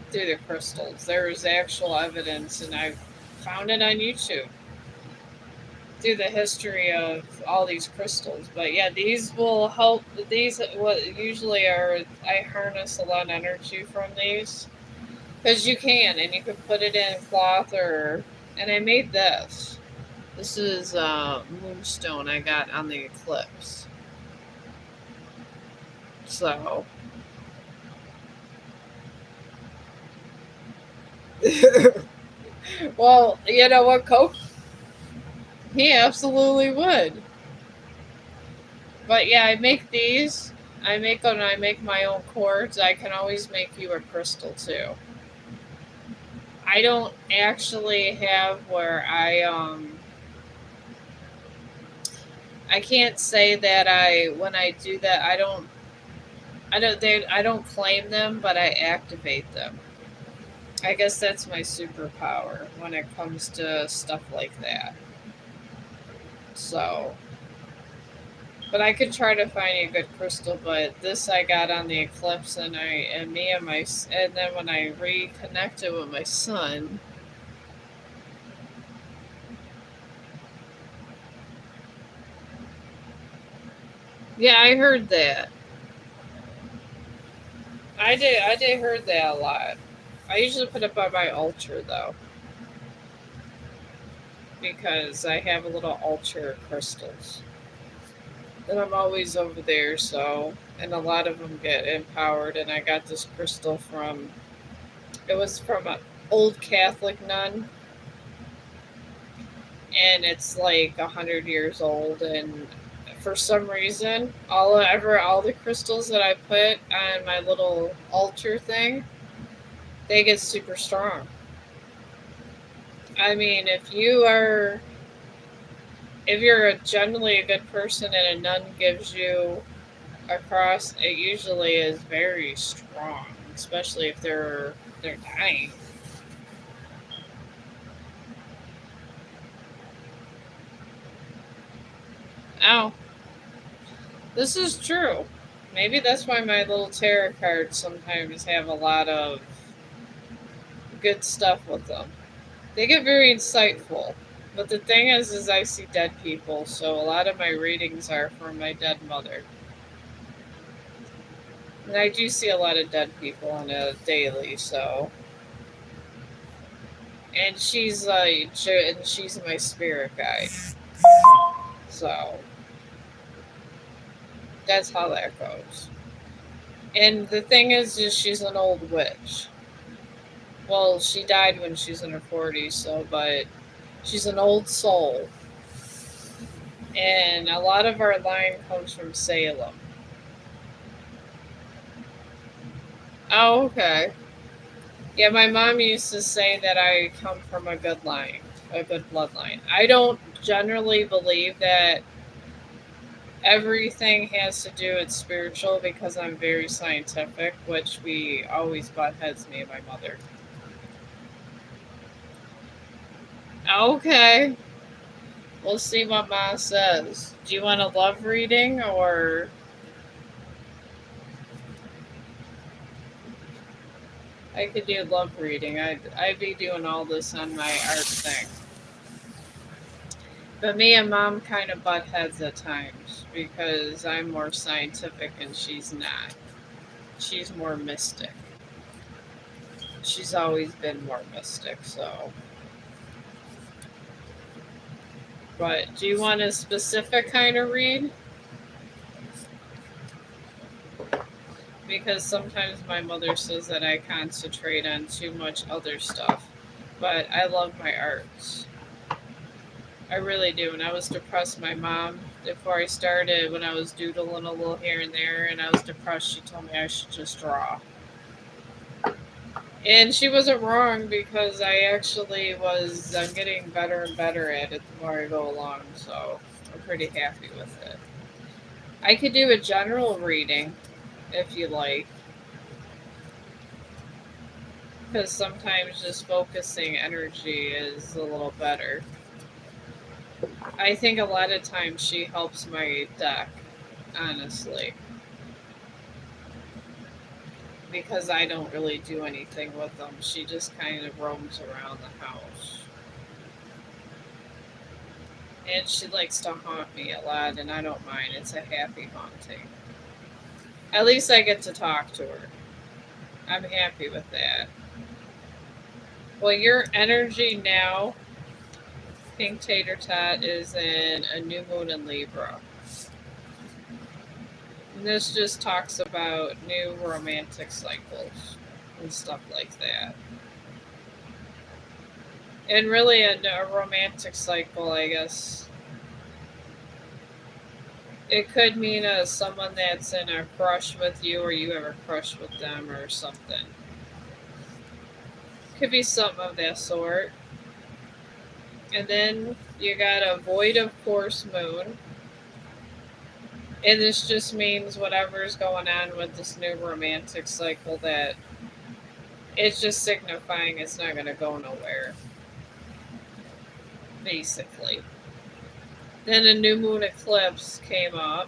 through the crystals. There was actual evidence, and I found it on YouTube through the history of all these crystals. But yeah, these will help. These what usually are. I harness a lot of energy from these because you can, and you can put it in cloth or. And I made this. This is moonstone I got on the eclipse. So. Well, you know what, Coke? He absolutely would. But yeah, I make these. I make my own cords. I can always make you a crystal too. I don't actually have where I can't say that I when I do that I don't claim them, but I activate them. I guess that's my superpower when it comes to stuff like that. So, but I could try to find a good crystal. But this I got on the eclipse, and and then when I reconnected with my son, yeah, I heard that. I did heard that a lot. I usually put it by my altar though, because I have a little altar of crystals. And I'm always over there, so and a lot of them get empowered. And I got this crystal from it was from an old Catholic nun, and it's like 100 years old. And for some reason, all the crystals that I put on my little altar thing, they get super strong. I mean, if you're generally a good person and a nun gives you a cross, it usually is very strong, especially if they're dying. Oh, this is true. Maybe that's why my little tarot cards sometimes have a lot of good stuff with them. They get very insightful. But the thing is I see dead people, so a lot of my readings are for my dead mother. And I do see a lot of dead people on a daily, so and she's my spirit guide. So that's how that goes. And the thing is she's an old witch. Well, she died when she was in her 40s, so but she's an old soul, and a lot of our line comes from Salem. Oh, okay. Yeah, my mom used to say that I come from a good line, a good bloodline. I don't generally believe that everything has to do with spiritual because I'm very scientific, which we always butt heads, me and my mother. Okay, we'll see what Ma says. Do you want a love reading or I could do love reading? I'd be doing all this on my art thing. But me and Mom kind of butt heads at times because I'm more scientific and she's not. She's more mystic. She's always been more mystic, so. But do you want a specific kind of read? Because sometimes my mother says that I concentrate on too much other stuff. But I love my arts. I really do. When I was depressed, my mom, before I started, when I was doodling a little here and there and I was depressed, she told me I should just draw. And she wasn't wrong because I'm getting better and better at it the more I go along. So I'm pretty happy with it. I could do a general reading if you like, because sometimes just focusing energy is a little better. I think a lot of times she helps my deck, honestly, because I don't really do anything with them. She just kind of roams around the house. And she likes to haunt me a lot, and I don't mind. It's a happy haunting. At least I get to talk to her. I'm happy with that. Well, your energy now, Pink Tater Tot, is in a new moon in Libra. And this just talks about new romantic cycles and stuff like that. And really, a romantic cycle, I guess, it could mean someone that's in a crush with you, or you have a crush with them, or something. could be something of that sort. And then you got a void of course moon. And this just means whatever's going on with this new romantic cycle, that it's just signifying it's not going to go nowhere, basically. Then a new moon eclipse came up,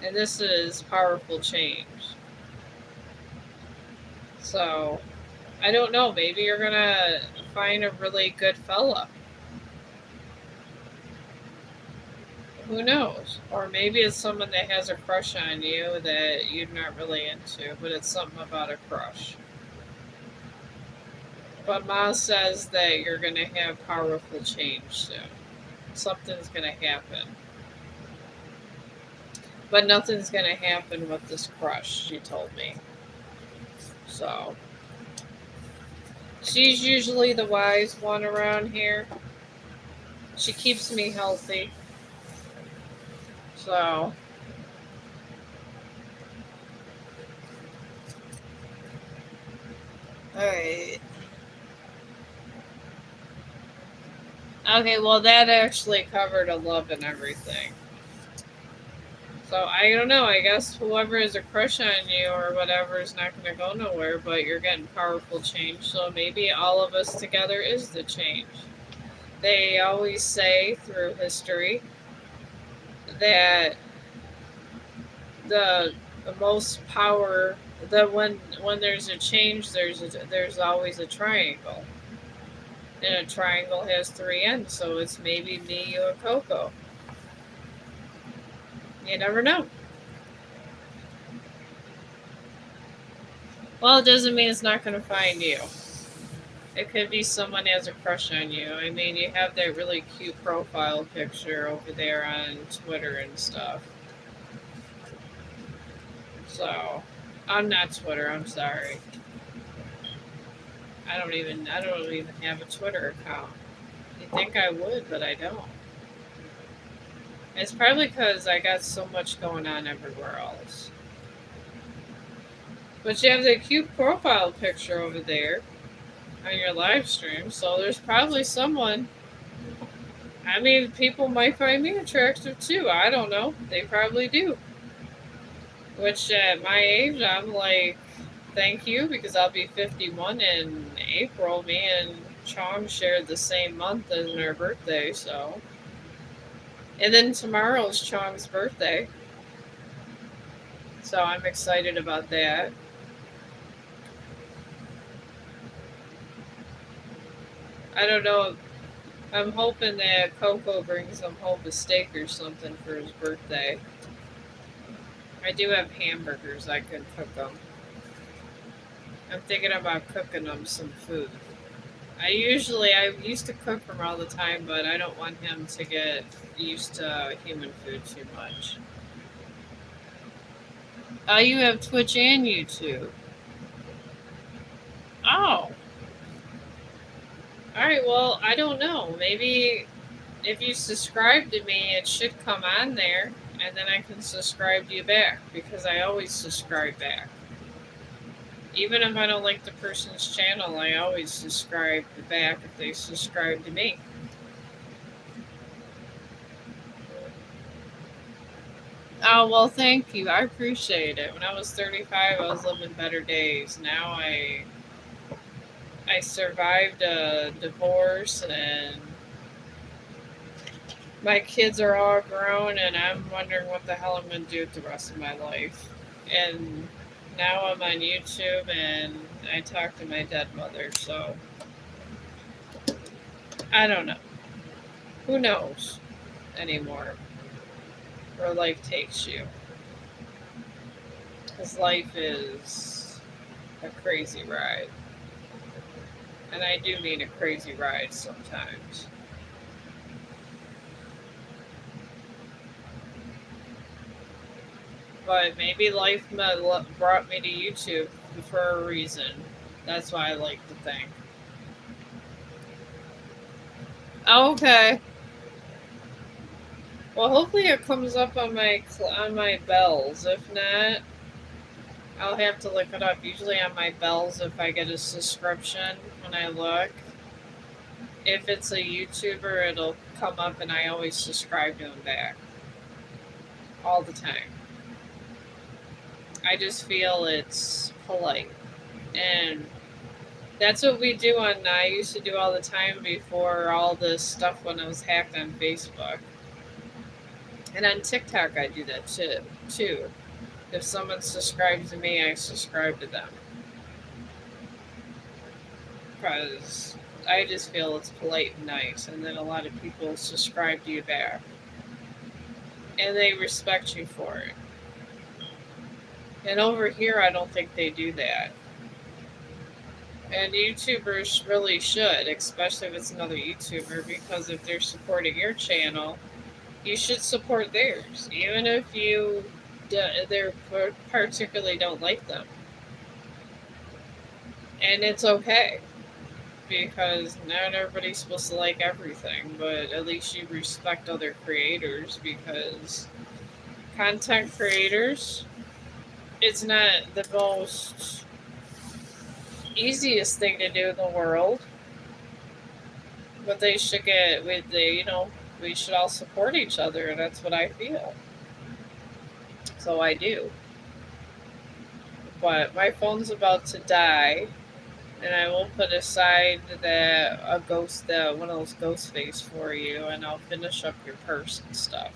and this is powerful change. So, I don't know, maybe you're going to find a really good fella. Who knows? Or maybe it's someone that has a crush on you that you're not really into, but it's something about a crush. But Ma says that you're going to have powerful change soon. Something's going to happen. But nothing's going to happen with this crush, she told me. So, she's usually the wise one around here. She keeps me healthy. So, alright. Okay, well, that actually covered a love and everything. So, I don't know. I guess whoever has a crush on you or whatever is not going to go nowhere, but you're getting powerful change. So, maybe all of us together is the change. They always say through history that the most power, that when there's a change, there's always a triangle, and a triangle has three ends. So it's maybe me, you, and Coco. You never know. Well, it doesn't mean it's not going to find you. It could be someone has a crush on you. I mean, you have that really cute profile picture over there on Twitter and stuff. So, I'm not Twitter. I'm sorry. I don't even have a Twitter account. You think I would, but I don't. It's probably because I got so much going on everywhere else. But you have that cute profile picture over there on your live stream, so there's probably someone. I mean, people might find me attractive too. I don't know. They probably do. Which at my age, I'm like, thank you, because I'll be 51 in April. Me and Chong shared the same month as her birthday, so. And then tomorrow's Chong's birthday. So I'm excited about that. I don't know. I'm hoping that Coco brings him home a steak or something for his birthday. I do have hamburgers. I could cook them. I'm thinking about cooking them some food. I used to cook for him all the time, but I don't want him to get used to human food too much. Oh, you have Twitch and YouTube. Oh. Alright, well, I don't know. Maybe if you subscribe to me, it should come on there, and then I can subscribe to you back, because I always subscribe back. Even if I don't like the person's channel, I always subscribe back if they subscribe to me. Oh, well, thank you. I appreciate it. When I was 35, I was living better days. Now I survived a divorce, and my kids are all grown, and I'm wondering what the hell I'm going to do with the rest of my life. And now I'm on YouTube, and I talk to my dead mother, so I don't know. Who knows anymore where life takes you? Because life is a crazy ride. And I do mean a crazy ride sometimes. But maybe life brought me to YouTube for a reason. That's why I like to think. Okay. Well, hopefully it comes up on my bells. If not, I'll have to look it up. Usually on my bells, if I get a subscription, when I look, if it's a YouTuber, it'll come up and I always subscribe to them back all the time. I just feel it's polite. And that's what we do on, I used to do all the time before all this stuff when I was hacked on Facebook. And on TikTok, I do that too. If someone subscribes to me, I subscribe to them. Because I just feel it's polite and nice. And then a lot of people subscribe to you back. And they respect you for it. And over here, I don't think they do that. And YouTubers really should, especially if it's another YouTuber, because if they're supporting your channel, you should support theirs, even if they particularly don't like them. And it's okay, because not everybody's supposed to like everything, but at least you respect other creators, because content creators, it's not the most easiest thing to do in the world, but they should get with the, we should all support each other, and that's what I feel. So I do. But my phone's about to die, and I will put aside one of those ghost face for you, and I'll finish up your purse and stuff.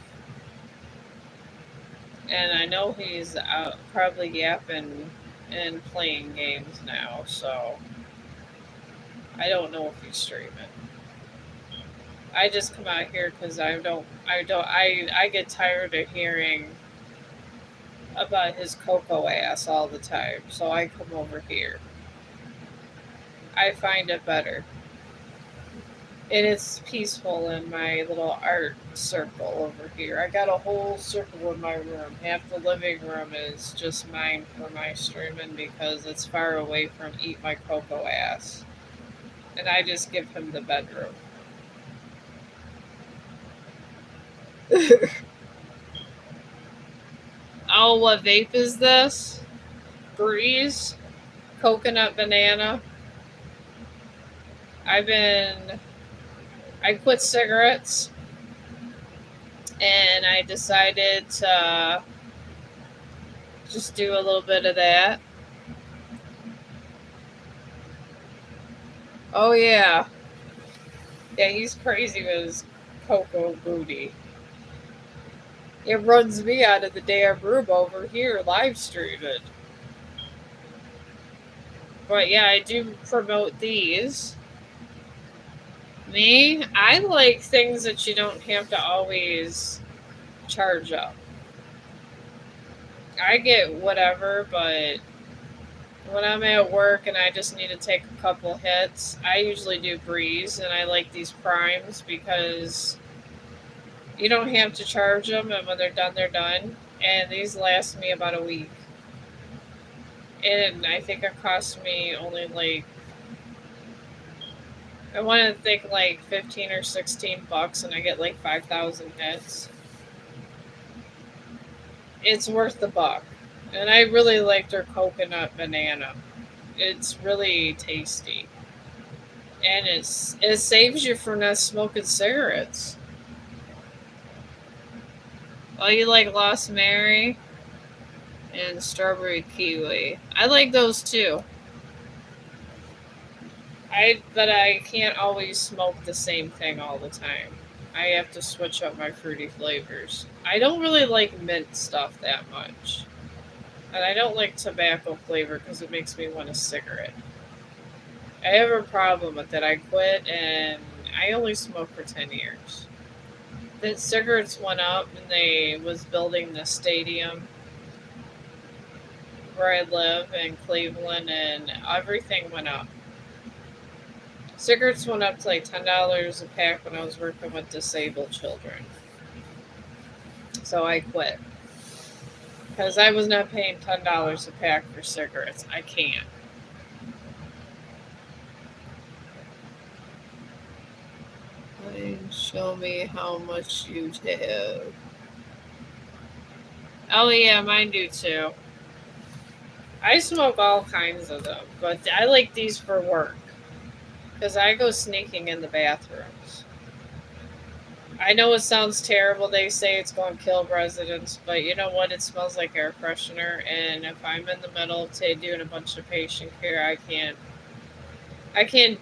And I know he's out probably yapping and playing games now, so I don't know if he's streaming. I just come out here because I get tired of hearing about his cocoa ass all the time, so I come over here. I find it better. And it's peaceful in my little art circle over here. I got a whole circle in my room. Half the living room is just mine for my streaming because it's far away from Eat My Cocoa Ass. And I just give him the bedroom. Oh, what vape is this? Breeze? Coconut banana? I quit cigarettes, and I decided to just do a little bit of that. Oh yeah. Yeah, he's crazy with his cocoa booty. It runs me out of the damn room over here live streaming. But yeah, I do promote these. Me, I like things that you don't have to always charge up. I get whatever, but when I'm at work and I just need to take a couple hits, I usually do Breeze, and I like these primes because you don't have to charge them, and when they're done, they're done. And these last me about a week. And I think it cost me only I want to think 15 or 16 bucks, and I get 5,000 hits. It's worth the buck. And I really like their coconut banana. It's really tasty. And it saves you from not smoking cigarettes. Oh, you like Lost Mary and strawberry kiwi. I like those too. But I can't always smoke the same thing all the time. I have to switch up my fruity flavors. I don't really like mint stuff that much. And I don't like tobacco flavor because it makes me want a cigarette. I have a problem with it. I quit and I only smoked for 10 years. Then cigarettes went up and they was building the stadium where I live in Cleveland, and everything went up. Cigarettes went up to $10 a pack when I was working with disabled children. So I quit. Because I was not paying $10 a pack for cigarettes. I can't. Show me how much you have. Oh yeah, mine do too. I smoke all kinds of them, but I like these for work because I go sneaking in the bathrooms. I know it sounds terrible. They say it's going to kill residents, but you know what? It smells like air freshener, and if I'm in the middle of doing a bunch of patient care, I can't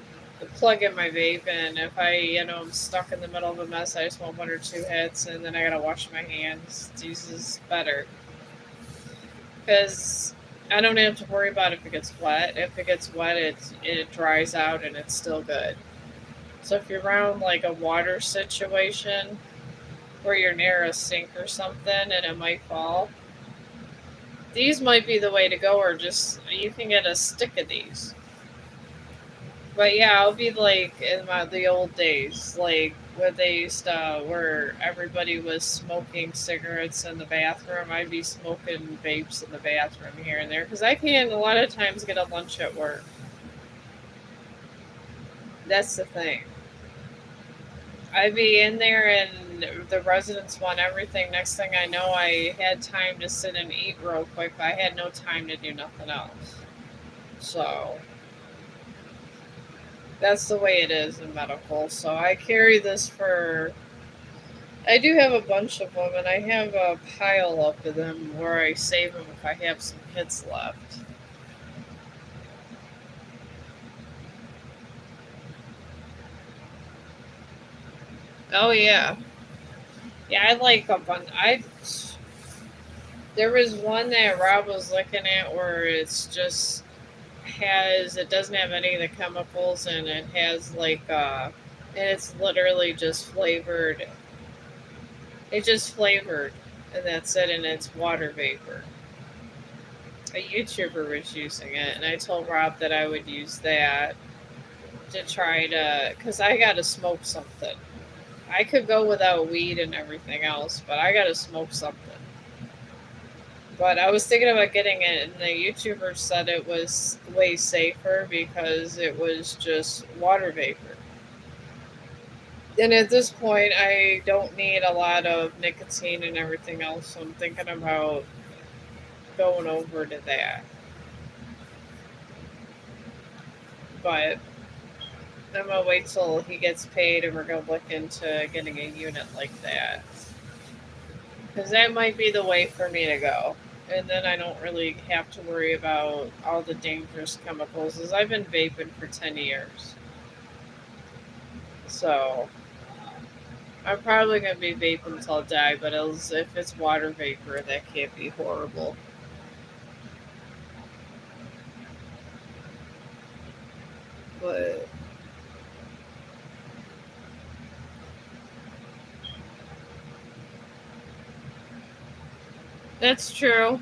plug in my vape, and if I'm stuck in the middle of a mess, I smoke one or two hits, and then I gotta wash my hands. This is better because I don't have to worry about if it gets wet. If it gets wet, it dries out and it's still good. So if you're around like a water situation where you're near a sink or something and it might fall, these might be the way to go, or just you can get a stick of these. But yeah, I'll be like in the old days, like where they used to, where everybody was smoking cigarettes in the bathroom. I'd be smoking vapes in the bathroom here and there because I can a lot of times get a lunch at work. That's the thing. I'd be in there and the residents want everything. Next thing I know, I had time to sit and eat real quick, but I had no time to do nothing else. So that's the way it is in medical. So I carry this for. I do have a bunch of them, and I have a pile up of them where I save them if I have some hits left. Oh yeah, yeah. I like a bunch. I There was one that Rob was looking at where it doesn't have any of the chemicals, and it has and it's literally just flavored. It's just flavored, and that's it, and it's water vapor. A YouTuber was using it, and I told Rob that I would use that to try to, because I got to smoke something. I could go without weed and everything else, but I got to smoke something. But I was thinking about getting it, and the YouTuber said it was way safer because it was just water vapor. And at this point, I don't need a lot of nicotine and everything else, so I'm thinking about going over to that. But I'm gonna wait till he gets paid, and we're gonna look into getting a unit like that because that might be the way for me to go. And then I don't really have to worry about all the dangerous chemicals. As I've been vaping for 10 years, so I'm probably gonna be vaping until I die. But if it's water vapor, that can't be horrible. But that's true.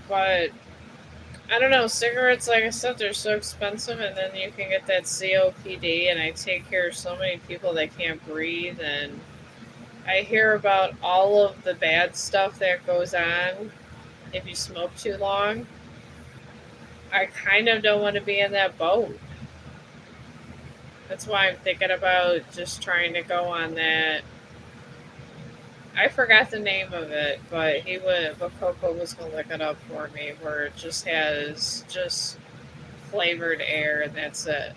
But I don't know. Cigarettes, like I said, they're so expensive, and then you can get that COPD. And I take care of so many people that can't breathe, and I hear about all of the bad stuff that goes on if you smoke too long. I kind of don't want to be in that boat. That's why I'm thinking about just trying to go on that. I forgot the name of it, but Coco was gonna look it up for me, where it just has just flavored air and that's it.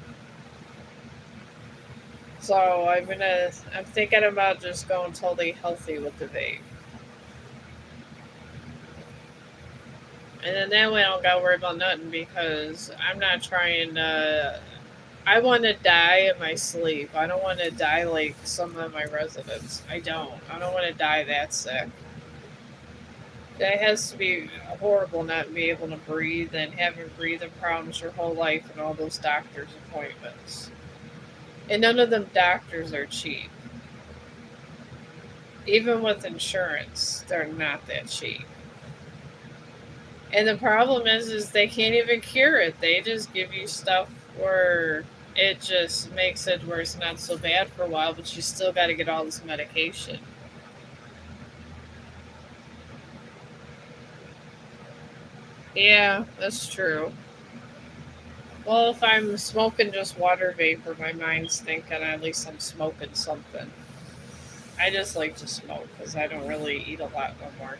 So I'm thinking about just going totally healthy with the vape, and then that way I don't gotta worry about nothing because I'm not trying to. I want to die in my sleep. I don't want to die like some of my residents. I don't. I don't want to die that sick. That has to be horrible not being able to breathe and having breathing problems your whole life and all those doctor's appointments. And none of them doctors are cheap. Even with insurance, they're not that cheap. And the problem is they can't even cure it. They just give you stuff where it just makes it where it's not so bad for a while, but you still got to get all this medication. Yeah, that's true. Well, if I'm smoking just water vapor, my mind's thinking at least I'm smoking something. I just like to smoke because I don't really eat a lot no more.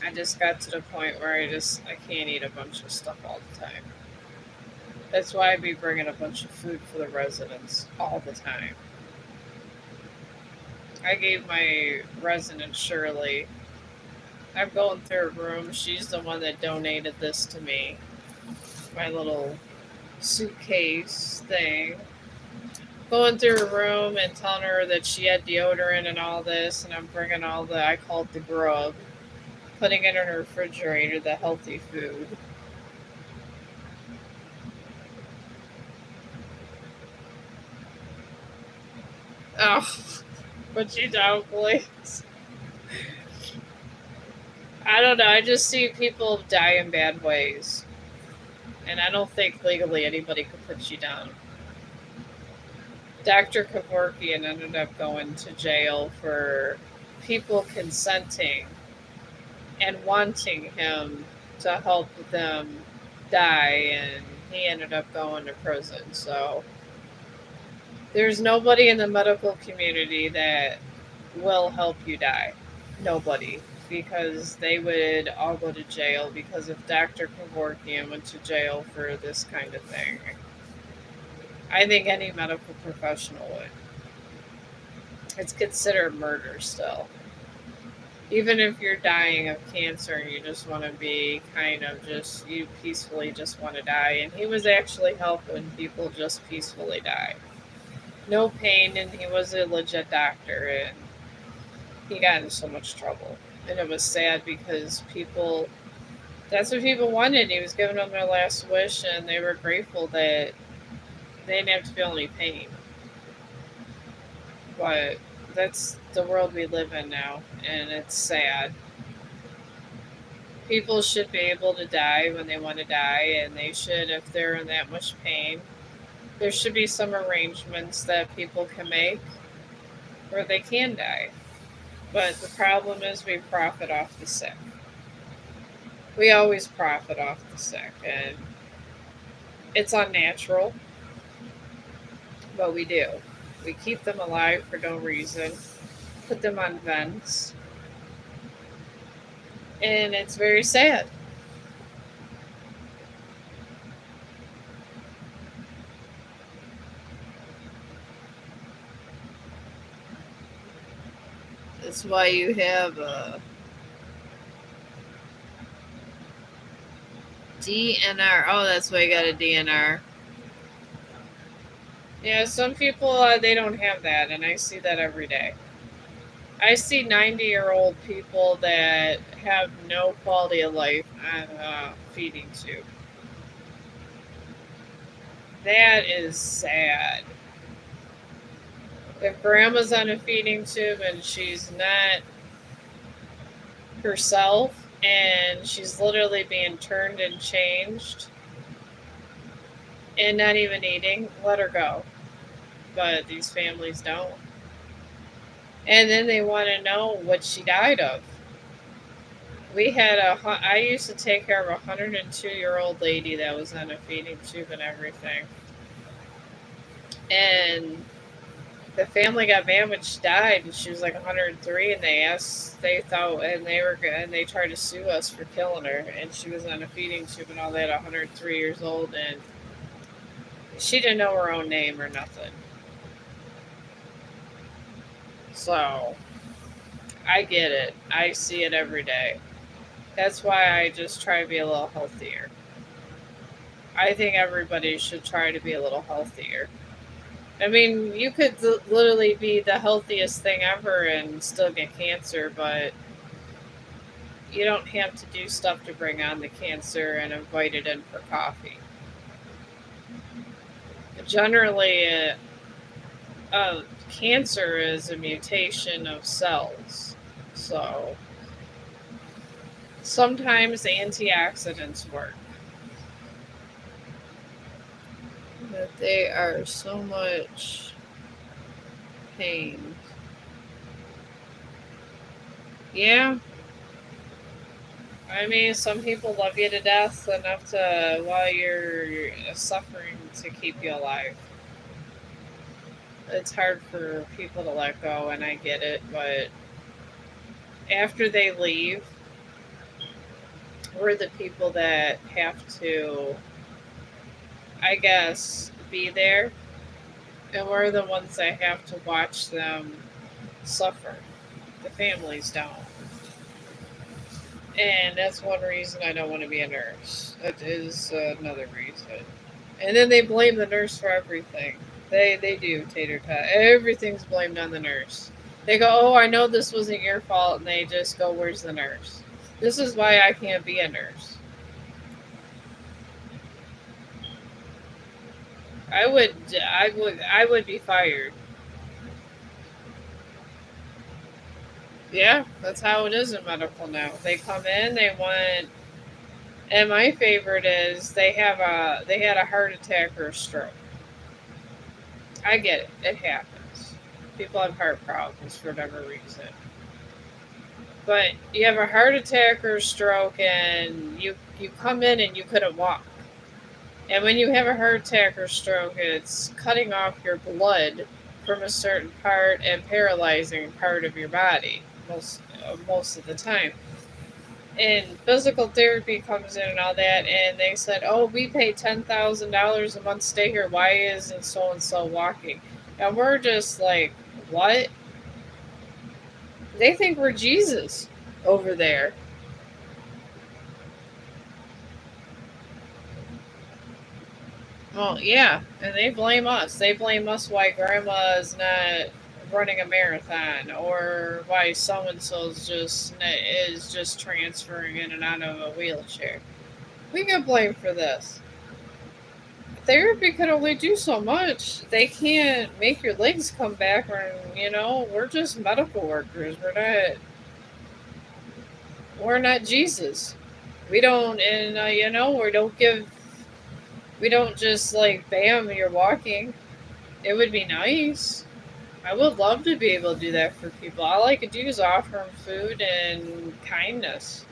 I just got to the point where I can't eat a bunch of stuff all the time. That's why I be bringing a bunch of food for the residents all the time. I gave my resident Shirley. I'm going through her room. She's the one that donated this to me. My little suitcase thing. Going through her room and telling her that she had deodorant and all this, and I'm bringing all the, I call it the grub, putting it in her refrigerator, the healthy food. Oh, but you don't, please. I don't know. I just see people die in bad ways, and I don't think legally anybody could put you down. Dr. Kevorkian ended up going to jail for people consenting and wanting him to help them die, and he ended up going to prison. So there's nobody in the medical community that will help you die. Nobody. Because they would all go to jail, because if Dr. Kevorkian went to jail for this kind of thing, I think any medical professional would. It's considered murder still. Even if you're dying of cancer and you just want to be kind of just, you peacefully just want to die. And he was actually helping people just peacefully die. No pain, and he was a legit doctor, and he got in so much trouble. And it was sad because people, that's what people wanted. He was giving them their last wish, and they were grateful that they didn't have to feel any pain. But that's the world we live in now, and it's sad. People should be able to die when they want to die, and they should, if they're in that much pain, there should be some arrangements that people can make where they can die. But the problem is we profit off the sick. We always profit off the sick, and it's unnatural, but we do. We keep them alive for no reason, put them on vents, and it's very sad. That's why you have a DNR. Oh, that's why you got a DNR. Yeah, some people they don't have that, and I see that every day. I see 90-year-old people that have no quality of life on a feeding tube. That is sad. If grandma's on a feeding tube and she's not herself and she's literally being turned and changed and not even eating, let her go. But these families don't. And then they want to know what she died of. I used to take care of a 102-year-old lady that was on a feeding tube and everything. And the family got mad when she died, and she was like 103, and they tried to sue us for killing her, and she was on a feeding tube and all that, 103 years old, and she didn't know her own name or nothing. So I get it. I see it every day. That's why I just try to be a little healthier. I think everybody should try to be a little healthier. I mean, you could literally be the healthiest thing ever and still get cancer, but you don't have to do stuff to bring on the cancer and invite it in for coffee. Generally, cancer is a mutation of cells. So sometimes antioxidants work. But they are so much pain. Yeah. I mean, some people love you to death enough to, while you're suffering, to keep you alive. It's hard for people to let go, and I get it, but after they leave, we're the people that have to, I guess, be there, and we're the ones that have to watch them suffer. The families don't. And that's one reason I don't want to be a nurse. That is another reason. And then they blame the nurse for everything. They do, Tater Tot. Everything's blamed on the nurse. They go, "Oh, I know this wasn't your fault," and they just go, "Where's the nurse?" This is why I can't be a nurse. I would be fired. Yeah, that's how it is in medical now. They come in, they want, and my favorite is they had a heart attack or a stroke. I get it. It happens. People have heart problems for whatever reason. But you have a heart attack or a stroke and you come in and you couldn't walk. And when you have a heart attack or stroke, it's cutting off your blood from a certain part and paralyzing part of your body most of the time. And physical therapy comes in and all that, and they said, "Oh, we pay $10,000 a month to stay here. Why isn't so and so walking?" And we're just like, "What?" They think we're Jesus over there. Well, yeah, and they blame us. They blame us why grandma's not running a marathon, or why so and so's just transferring in and out of a wheelchair. We get blamed for this. Therapy could only do so much. They can't make your legs come back, or we're just medical workers. We're not Jesus. We don't, and we don't just like bam, you're walking. It would be nice. I would love to be able to do that for people. All I could do is offer them food and kindness.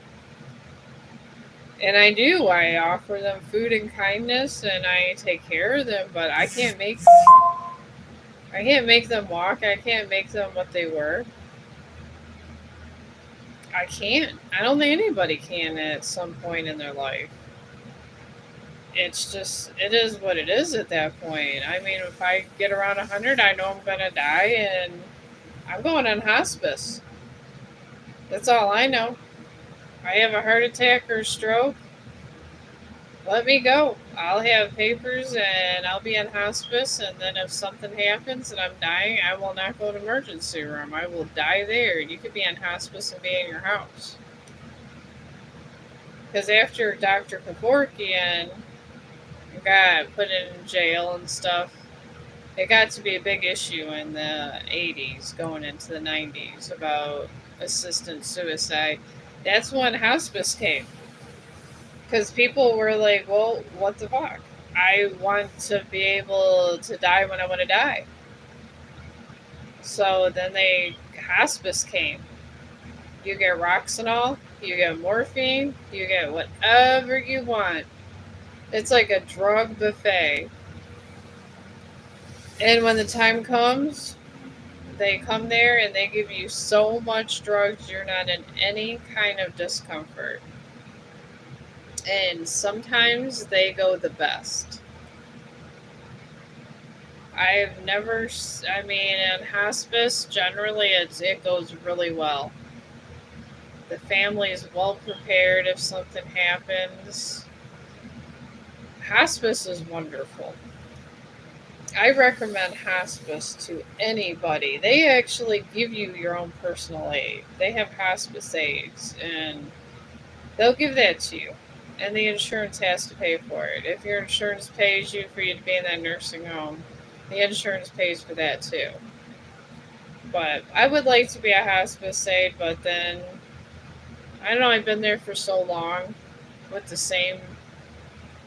And I do. I offer them food and kindness, and I take care of them. But I can't make them walk. I can't make them what they were. I can't. I don't think anybody can at some point in their life. It's just, it is what it is at that point. I mean, if I get around 100, I know I'm gonna die, and I'm going on hospice. That's all I know. I have a heart attack or stroke. Let me go. I'll have papers and I'll be in hospice. And then if something happens and I'm dying, I will not go to emergency room. I will die there. You could be on hospice and be in your house. Because after Dr. Kevorkian got put in jail and stuff, it got to be a big issue in the 80s going into the 90s about assisted suicide. That's when hospice came. Because people were like, well, what the fuck? I want to be able to die when I want to die. So then hospice came. You get Roxanol, you get morphine, you get whatever you want. It's like a drug buffet. And when the time comes, they come there and they give you so much drugs, you're not in any kind of discomfort. And sometimes they go the best. I've never, I mean, in hospice, generally it goes really well. The family is well prepared if something happens. Hospice is wonderful. I recommend hospice to anybody. They actually give you your own personal aid. They have hospice aides, and they'll give that to you. And the insurance has to pay for it. If your insurance pays you for you to be in that nursing home, the insurance pays for that too. But I would like to be a hospice aide, but then I don't know, I've been there for so long with the same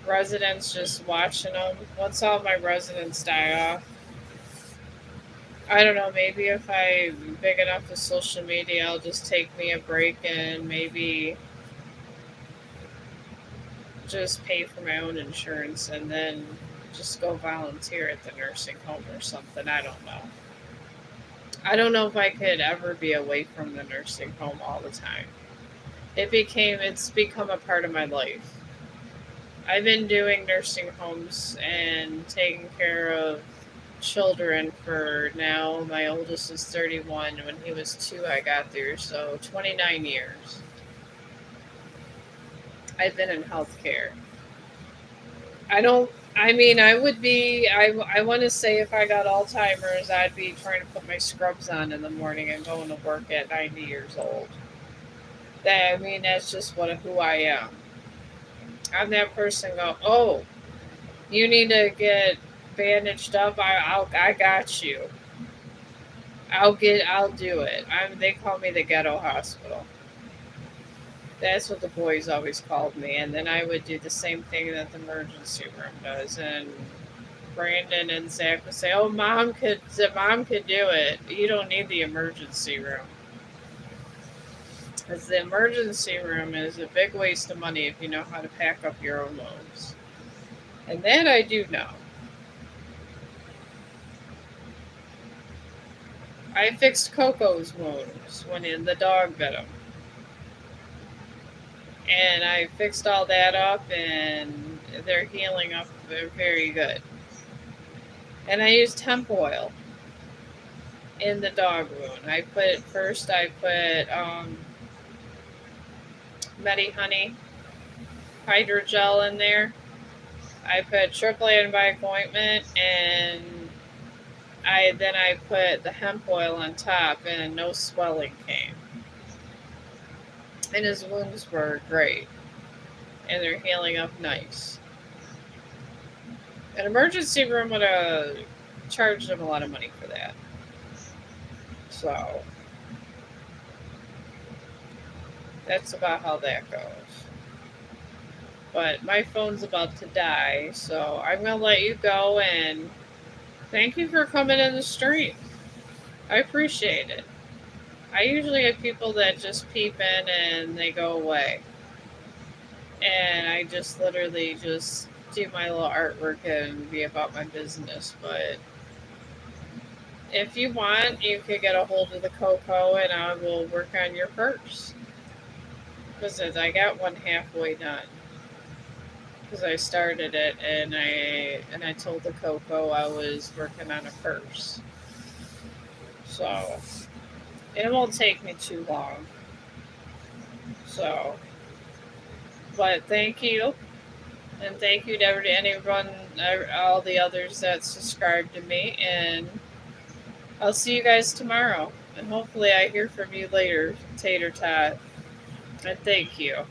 residents, just watching them. Once all my residents die off, I don't know, maybe if I'm big enough with social media, I'll just take me a break and maybe just pay for my own insurance and then just go volunteer at the nursing home or something. I don't know. I don't know if I could ever be away from the nursing home all the time. It's become a part of my life. I've been doing nursing homes and taking care of children for now. My oldest is 31. When he was 2, I got there. So 29 years. I've been in healthcare. I don't, I mean, I would be, I want to say if I got Alzheimer's, I'd be trying to put my scrubs on in the morning and going to work at 90 years old. I mean, that's just who I am. I'm that person oh, you need to get bandaged up. I got you. I'll do it. They call me the ghetto hospital. That's what the boys always called me. And then I would do the same thing that the emergency room does. And Brandon and Zach would say, "Oh, mom could do it. You don't need the emergency room." Because the emergency room is a big waste of money if you know how to pack up your own loads. And that I do know. I fixed Coco's wounds when the dog bit him. And I fixed all that up, and they're healing up very good. And I used hemp oil in the dog wound. I put Medi Honey hydrogel in there. I put triple antibiotic ointment, and I put the hemp oil on top, and no swelling came. And his wounds were great, and they're healing up nice. An emergency room would have charged him a lot of money for that. So that's about how that goes. But my phone's about to die, so I'm gonna let you go, and thank you for coming in the stream. I appreciate it. I usually have people that just peep in and they go away. And I just literally just do my little artwork and be about my business. But if you want, you could get a hold of the Coco and I will work on your purse. Because I got one halfway done. Because I started it and I told the Coco I was working on a purse. So it won't take me too long. So, but thank you. And thank you to anyone, all the others that subscribed to me. And I'll see you guys tomorrow. And hopefully I hear from you later, Tater Tot. And thank you.